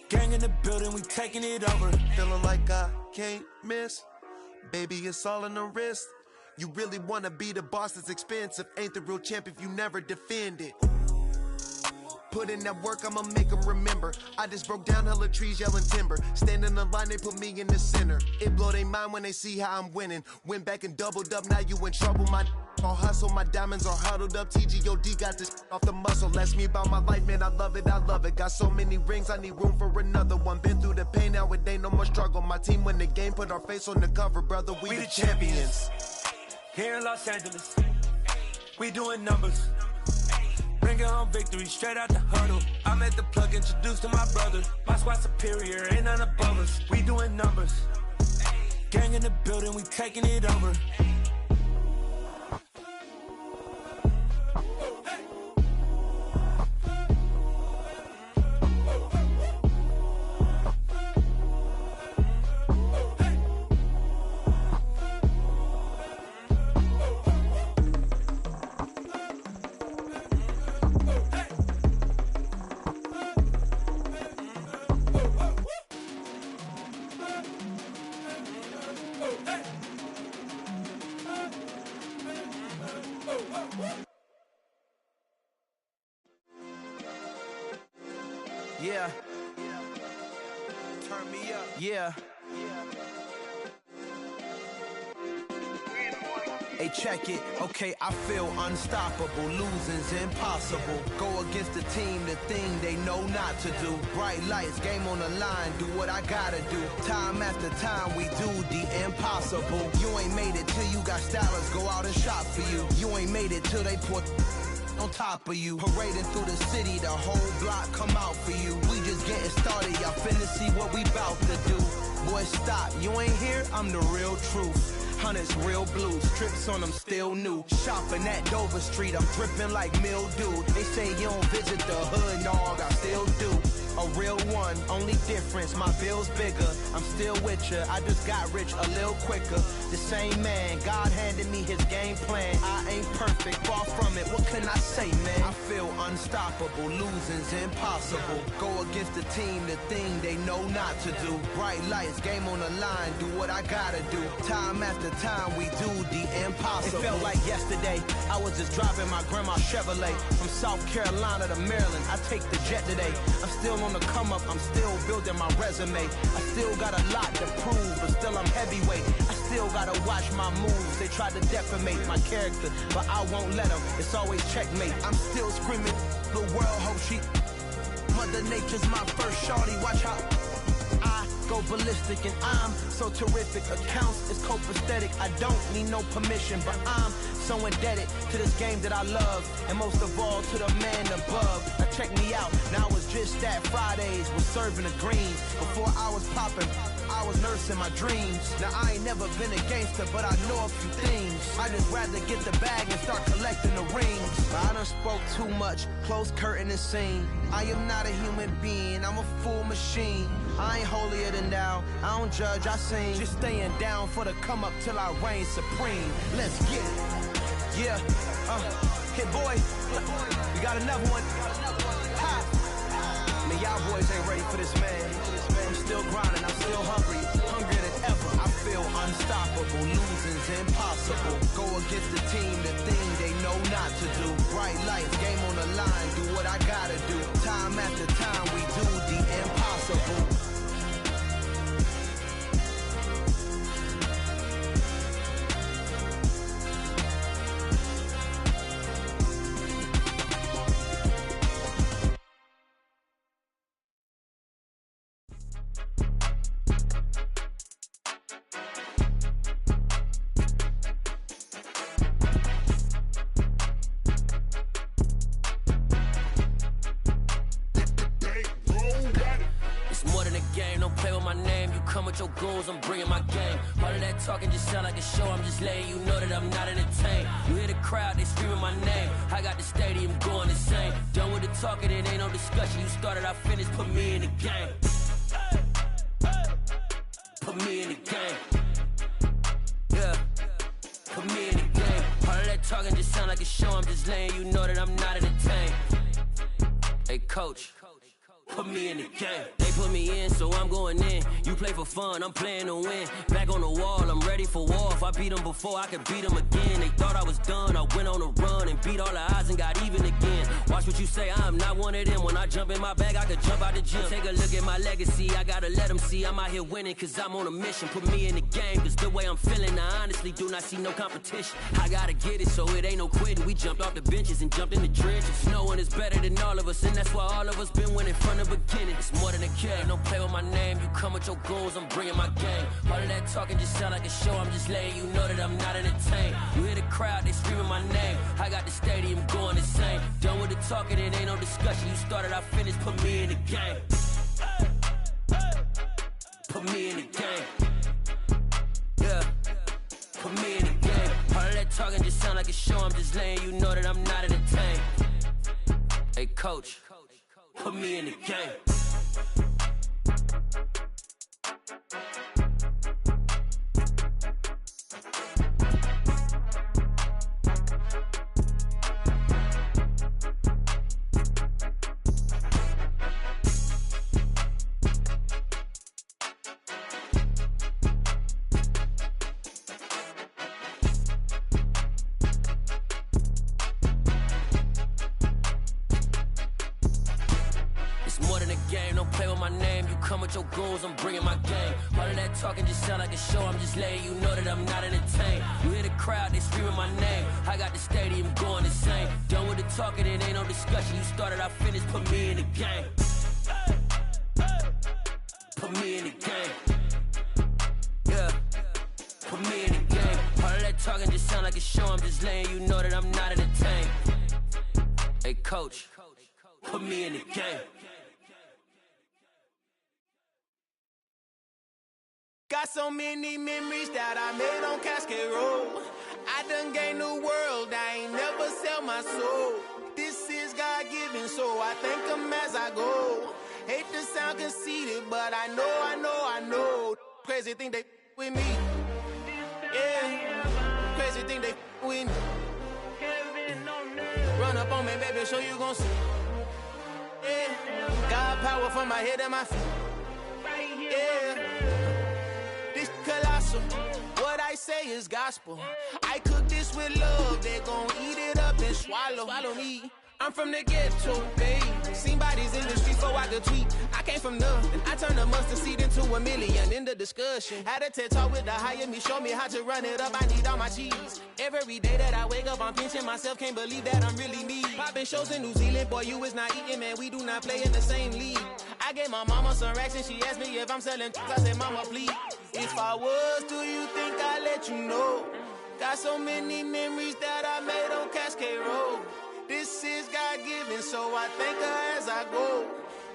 Gang in the building, we taking it over. Feeling like I can't miss. Baby, it's all in the wrist. You really wanna be the boss, it's expensive. Ain't the real champ if you never defend it. put in that work, I'ma make them remember. I just broke down hella trees, yelling timber. Stand in the line, they put me in the center. It blow their mind when they see how I'm winning. Went back and doubled up, now you in trouble. My all hustle, my diamonds are huddled up. TGOD got this off the muscle. Ask me about my life, man, I love it, I love it. Got so many rings, I need room for another one. Been through the pain, now it ain't no more struggle. My team win the game, put our face on the cover, brother. We the champions. Here in Los Angeles, we doing numbers. Bringing home victory straight out the huddle. I'm at the plug, introduced to my brother. My squad superior, ain't none above us. We doing numbers. Gang in the building, we taking it over. Yeah. Turn me up. Yeah. Hey, check it. Okay, I feel unstoppable. Losing's impossible. Go against the team, the thing they know not to do. Bright lights, game on the line, do what I gotta do. Time after time, we do the impossible. You ain't made it till you got stylers go out and shop for you. You ain't made it till they put on top of you. Parading through the city, the whole block come out for you. We just getting started, y'all finna see what we bout to do. Boy, stop, you ain't here, I'm the real truth. Hunters, real blue, strips on them still new. Shopping at Dover Street, I'm dripping like mildew. They say you don't visit the hood, dog, I still do. A real one, only difference, my bill's bigger. I'm still with ya, I just got rich a little quicker. The same man, God handed me his game plan. I ain't perfect, far from it, what can I say, man? I feel unstoppable, losing's impossible. Go against the team, the thing they know not to do. Bright lights, game on the line, do what I gotta do. Time after time, we do the impossible. It felt like yesterday, I was just driving my grandma's Chevrolet. From South Carolina to Maryland, I take the jet today. I'm still on the come up, I'm still building my resume. I still got a lot to prove, but still I'm heavyweight. I still gotta watch my moves. They tried to defamate my character, but I won't let them. It's always checkmate. I'm still screaming, the world hope she. Mother Nature's my first shorty, watch how I go ballistic, and I'm so terrific. Accounts is copacetic, I don't need no permission, but I'm so indebted to this game that I love, and most of all to the man above. Now check me out, now it's just that Fridays was serving the greens. Before I was popping, I was nursing my dreams. Now I ain't never been a gangster, but I know a few things. I just rather get the bag and start collecting the rings. But I done spoke too much, close curtain and scene. I am not a human being, I'm a full machine. I ain't holier than thou, I don't judge, I sing. Just staying down for the come up till I reign supreme. Let's get it. Yeah, hit boy, we got another one. Ha! Man, y'all boys ain't ready for this, man. I'm still grinding, I'm still hungry, hungrier than ever. I feel unstoppable, losing's impossible. Go against the team, the thing they know not to do. Bright lights, game on the line, do what I gotta do. Time after time, we do the impossible. I'm bringing my game. All of that talking just sound like a show. I'm just letting you know that I'm not entertained. You hear the crowd, they screaming my name. I got the stadium going insane. Done with the talking, it ain't no discussion. You started, I finished, put me in the game. Put me in the game. Yeah, put me in the game. All of that talking just sound like a show. I'm just letting you know that I'm not entertained. Hey, coach, put me in the game. They put me in, so I'm going in. You play for fun, I'm playing to win. Back on the wall, I'm ready ready for war. If I beat them before, I could beat them again. They thought I was done. I went on a run and beat all the odds and got even again. Watch what you say, I'm not one of them. When I jump in my bag, I could jump out the gym. Take a look at my legacy, I gotta let them see I'm out here winning, cause I'm on a mission. Put me in the game, cause the way I'm feeling, I honestly do not see no competition. I gotta get it, so it ain't no quitting. We jumped off the benches and jumped in the trenches. No one is better than all of us, and that's why all of us been winning from the beginning. It's more than a game, don't play with my name. You come with your goons, I'm bringing my game. All of that talking just sound like a show, I'm just letting you know that I'm not entertained. You hear the crowd, they screaming my name. I got the stadium going insane. Done with the talking, it ain't no discussion. You started, I finished, put me in the game. Put me in the game. Yeah, put me in the game. All of that talking just sound like a show, I'm just letting you know that I'm not entertained. Hey coach, put me in the game. Your goons, I'm bringing my game. All of that talking just sound like a show, I'm just letting you know that I'm not entertained. You hear the crowd, they screaming my name. I got the stadium going insane. Done with the talking, it ain't no discussion. You started, I finished, put me in the game. Put me in the game. Yeah, put me in the game. All of that talking just sound like a show, I'm just letting you know that I'm not entertained. Hey coach, put me in the game. Got so many memories that I made on Cascade Road. I done gained the world, I ain't never sell my soul. This is God-given, so I thank him as I go. Hate to sound conceited, but I know. Crazy thing they with me. Yeah, crazy thing they with me. Run up on me, baby, so you gon' see. Yeah, got power from my head and my feet. Yeah. Colossal, what I say is gospel. I cook this with love, they gon' eat it up and swallow me. I'm from the ghetto, babe. Seen bodies in the streets before I could tweet. I came from nothing. I turned a mustard seed into a million in the discussion. Had a TED talk with the higher me, show me how to run it up. I need all my cheese. Every day that I wake up, I'm pinching myself. Can't believe that I'm really me. Popping shows in New Zealand, boy, you is not eating, man. We do not play in the same league. I gave my mama some racks and she asked me if I'm selling. I said, mama, please. If I was, do you think I'd let you know? Got so many memories that I made on Cascade Road. This is God-given, so I thank her as I go.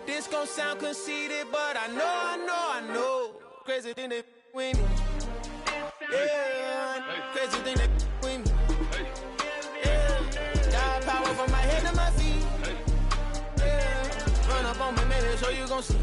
This gon' sound conceited, but I know. Crazy thing they with me. Yeah, crazy thing they with me. Yeah, got power from my head to my feet. Yeah, run up on me, maybe, so you gon' see.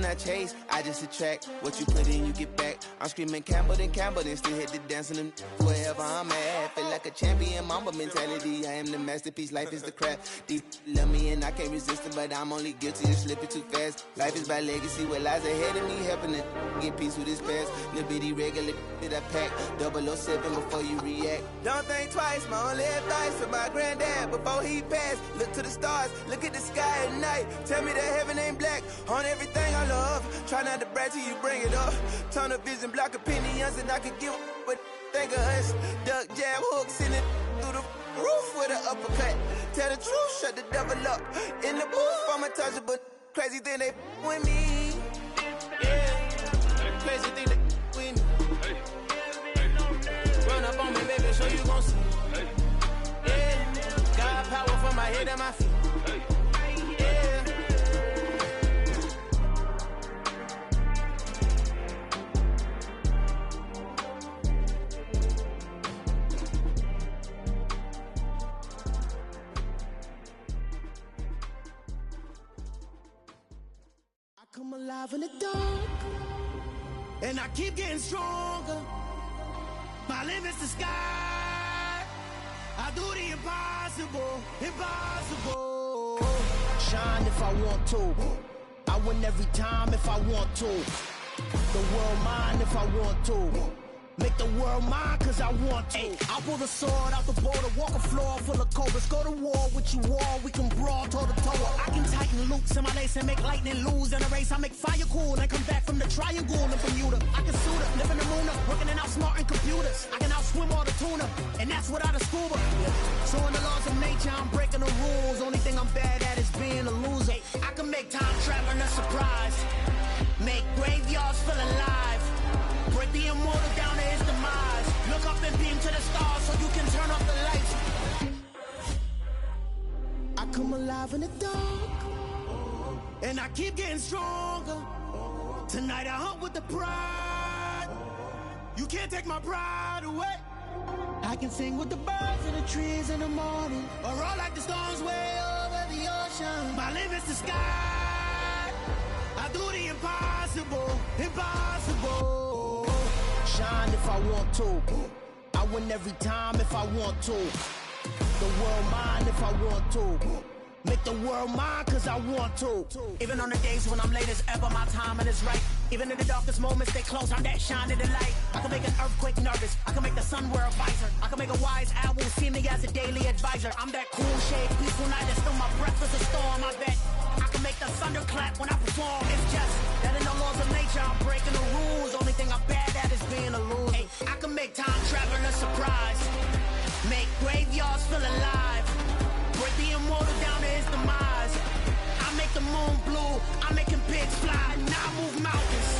I chase, I just attract what you put in, you get back. I'm screaming Campbell, then still hit the dance and them wherever I'm at. Feel like a champion, mamba mentality. I am the masterpiece, life is the crap. Deep love me and I can't resist it, but I'm only guilty of slipping too fast. Life is by legacy, what lies ahead of me, helping to get peace with this past. Little bitty regular that I pack, 007 before you react. Don't think twice, my only advice to my granddad before he passed. Look to the stars, look at the sky at night. Tell me that heaven ain't black on everything I love. Try not to brag till you bring it up. Tunnel vision, block opinions, and I could give what think of us. Duck jab hooks in it through the roof with an uppercut. Tell the truth, shut the devil up. In the booth, I'm untouchable. Crazy thing they with me. Yeah, crazy thing they with me. Run up on me, baby, so you gon' see. Yeah, got power from my head and my feet. Come alive in the dark, and I keep getting stronger. My limit's the sky. I do the impossible. Shine if I want to. I win every time if I want to. The world mine if I want to. Make the world mine cause I want to. I'll pull the sword out the border, walk a floor full of cobras. Go to war with you all, we can brawl toe to toe. I can tighten loops in my lace and make lightning lose in a race. I make fire cool and come back from the triangle in Bermuda. I can suit up, live in the moon up, working and outsmarting computers. I can outswim all the tuna, and that's without a scuba. So in the laws of nature, I'm breaking the rules. Only thing I'm bad at is being a loser. I can make time traveling a surprise. Make graveyards feel alive. Break the immortal down to his demise. Look up and beam to the stars so you can turn off the lights. I come alive in the dark, and I keep getting stronger. Tonight I hunt with the pride. You can't take my pride away. I can sing with the birds and the trees in the morning, or roll like the storms way over the ocean. My limit's the sky. I do the impossible, impossible. Shine if I want to. I win every time if I want to. The world mine if I want to. Make the world mine cause I want to. Even on the days when I'm late as ever, my timing is right. Even in the darkest moments, stay close, I'm that shining the light. I can make an earthquake nervous, I can make the sun wear a visor. I can make a wise owl see me as a daily advisor. I'm that cool shade, peaceful night, and still my breath is a storm, I bet. I can make the thunder clap when I perform. It's just that in the laws of nature, I'm breaking the rules. Only thing I'm bad at is being a loser. Hey, I can make time traveling a surprise. Make graveyards feel alive. Break the immortal down to his demise. I make the moon blue, I'm making pigs fly, now I move mountains.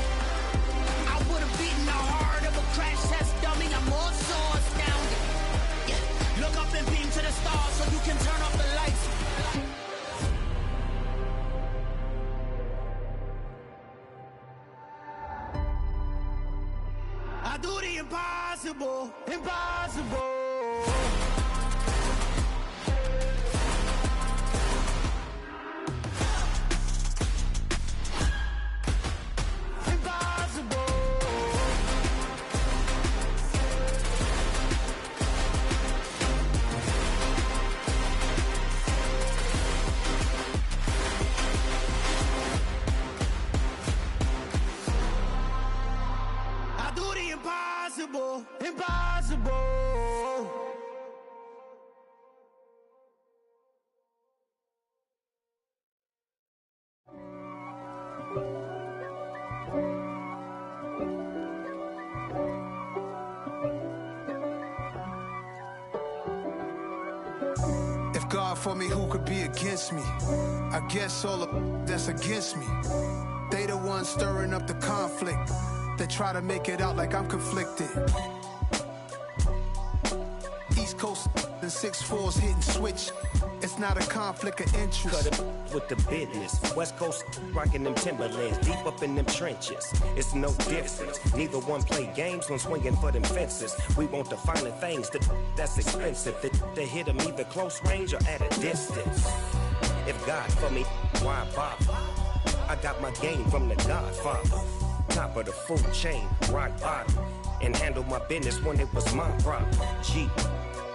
I would've beaten the heart of a crash test dummy, I'm more so astounded. Yeah. Look up and beam to the stars so you can turn off the lights. I do the impossible, impossible. Impossible, impossible. If God for me, who could be against me? I guess all of that's against me. They the ones stirring up the conflict. They try to make it out like I'm conflicted. East Coast and 6'4's hitting switch. It's not a conflict of interest. Cut it with the business. West Coast rocking them Timberlands, deep up in them trenches. It's no difference. Neither one play games when swinging for them fences. We want the finer things that's expensive. They hit them either close range or at a distance. If God for me, why bother? I got my game from the Godfather. Top of the food chain, rock bottom. And handle my business when it was my problem. Jeep,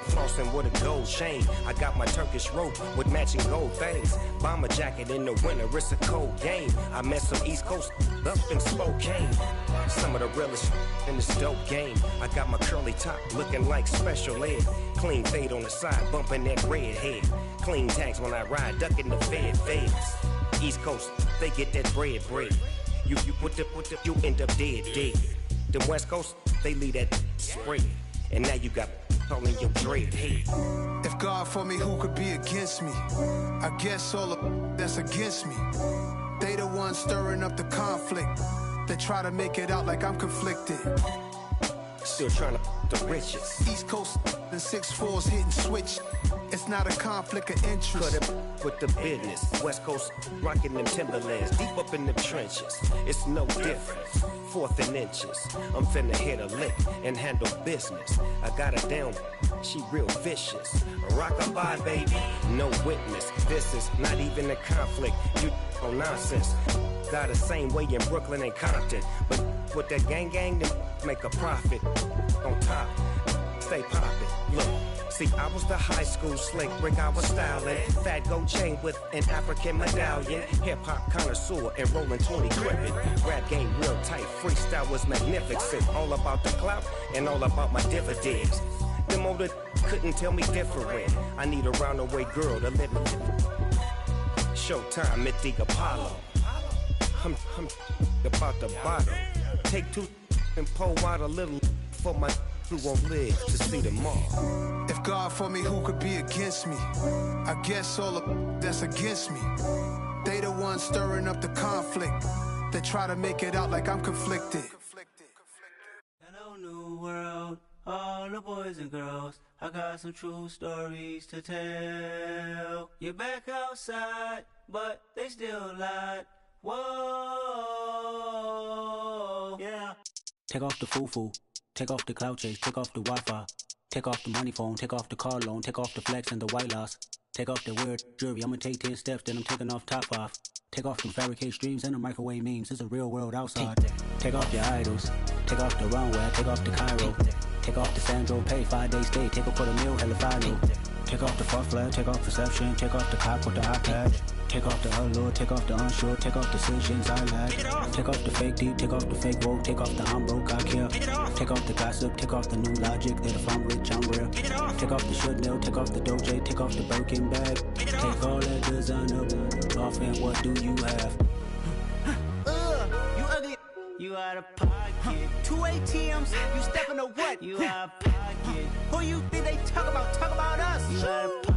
flossing with a gold chain. I got my Turkish rope with matching gold things. Bomber jacket in the winter, it's a cold game. I met some East Coast up in Spokane. Some of the realest in this dope game. I got my curly top looking like special ed. Clean fade on the side, bumping that red head. Clean tags when I ride, ducking the feds. East Coast, they get that bread. You you end up dead. The West Coast, they leave that spread. And now you got all in your dread head. If God for me, who could be against me? I guess all of that's against me. They the ones stirring up the conflict. They try to make it out like I'm conflicted. Still trying to the riches. East Coast and 6'4's hitting switch. It's not a conflict of interest. Cut it with the business. West Coast rocking them Timberlands, deep up in the trenches. It's no difference. 4th and inches. I'm finna hit a lick and handle business. I got her down, she real vicious. Rock-a-bye, baby, no witness. This is not even a conflict. You on nonsense. Got the same way in Brooklyn and Compton. But with that gang, then make a profit. On top, stay poppin'. Look. See, I was the high school slick brick, I was styling. Fat gold chain with an African medallion. Hip-hop connoisseur and rolling 20 gripping. Rap game real tight. Freestyle was magnificent. All about the clout and all about my dividends. Them older couldn't tell me different. I need a roundaway girl to live it. Showtime at the Apollo. I'm about the bottom. Take two and pour out a little for my who won't live to see them all. If God for me, who could be against me? I guess all the that's against me. They the ones stirring up the conflict. They try to make it out like I'm conflicted. Hello, new world, all the boys and girls. I got some true stories to tell. You're back outside, but they still lied. Whoa, yeah. Take off the foo-foo, take off the cloud chase, take off the Wi-Fi, take off the money phone, take off the car loan, take off the flex and the white loss, take off the weird jewelry. I'ma take 10 steps, then I'm taking off top off. Take off them fabricate streams and the microwave memes. It's a real world outside. Take off your idols, take off the runway, take off the Cairo, take off the Sandro pay, 5-day stay, take a quarter meal, hella final. Take off the fuck flag, take off perception, take off the cop with the iPad. Take off the allure, take off the unsure, take off decisions I lack. Take off the fake deep, take off the fake woke, take off the I'm broke, I care. Take off the gossip, take off the new logic that if I'm rich, I'm real. Take off the should know, take off the Doja, take off the Birkin bag. Take all that designer off and what do you have? You ugly. You out of pocket. 2 ATMs, you stepping to what? You out of pocket. Who you think they talk about? Talk about us. You out of pocket.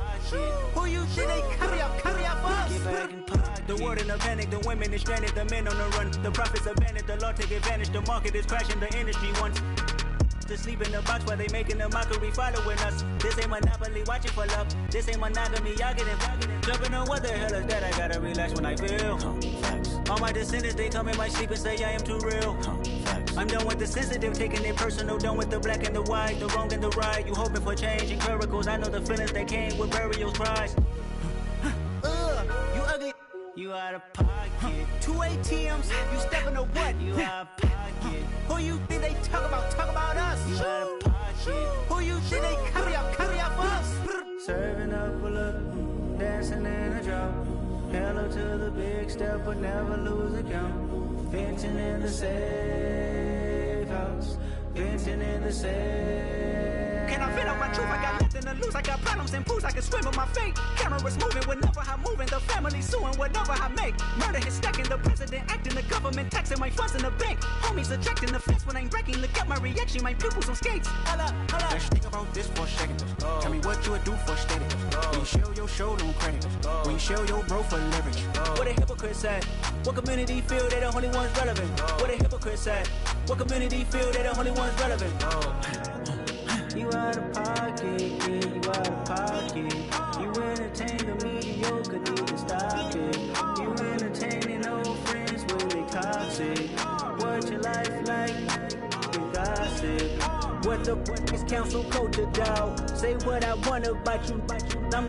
Who you think they carry up for us? Get back in pocket. The world in a panic, the women is stranded, the men on the run. The profits abandoned, the law take advantage. The market is crashing, the industry wants to sleep in the box while they making a mockery following us. This ain't monopoly, watching for love. This ain't monogamy, y'all getting jumping on what the hell is that? I gotta relax when I feel. All my descendants, they come in my sleep and say I am too real. I'm done with the sensitive, taking it personal. Done with the black and the white, the wrong and the right. You hoping for change and miracles. I know the feelings that came with burial cries. You ugly. You out of pocket. 2 ATMs, you stepping to what? You out of pocket. Who you think they talk about? Talk about us. You out of pocket. Who you think they carry up for us? Serving up a look, dancing in a drop. Hello to the big step, but never lose a count. Venting in the safe house. Venting in the safe. Can I feel out my truth? I got nothing to lose. I got problems and pools. I can swim with my fate. Cameras moving whenever I'm moving. The family suing whatever I make. Murder is stacking. The president acting. The government taxing my funds in the bank. Homies ejecting the fence when I'm breaking. Look at my reaction. My pupils on skates. Holla, holla. Let's think about this for a second. Tell me what you would do for steady. When you show your show, no credit. When you show your bro for leverage. What a hypocrite said. What community feel they the only ones relevant? What a hypocrite said. What community feel they the only ones relevant? You out of pocket, yeah, you out of pocket. You entertain the mediocre, need to stop it. You entertaining old friends when they toxic. What your life like? You gossip. What the is council culture, dog? Say what I want about you, I'm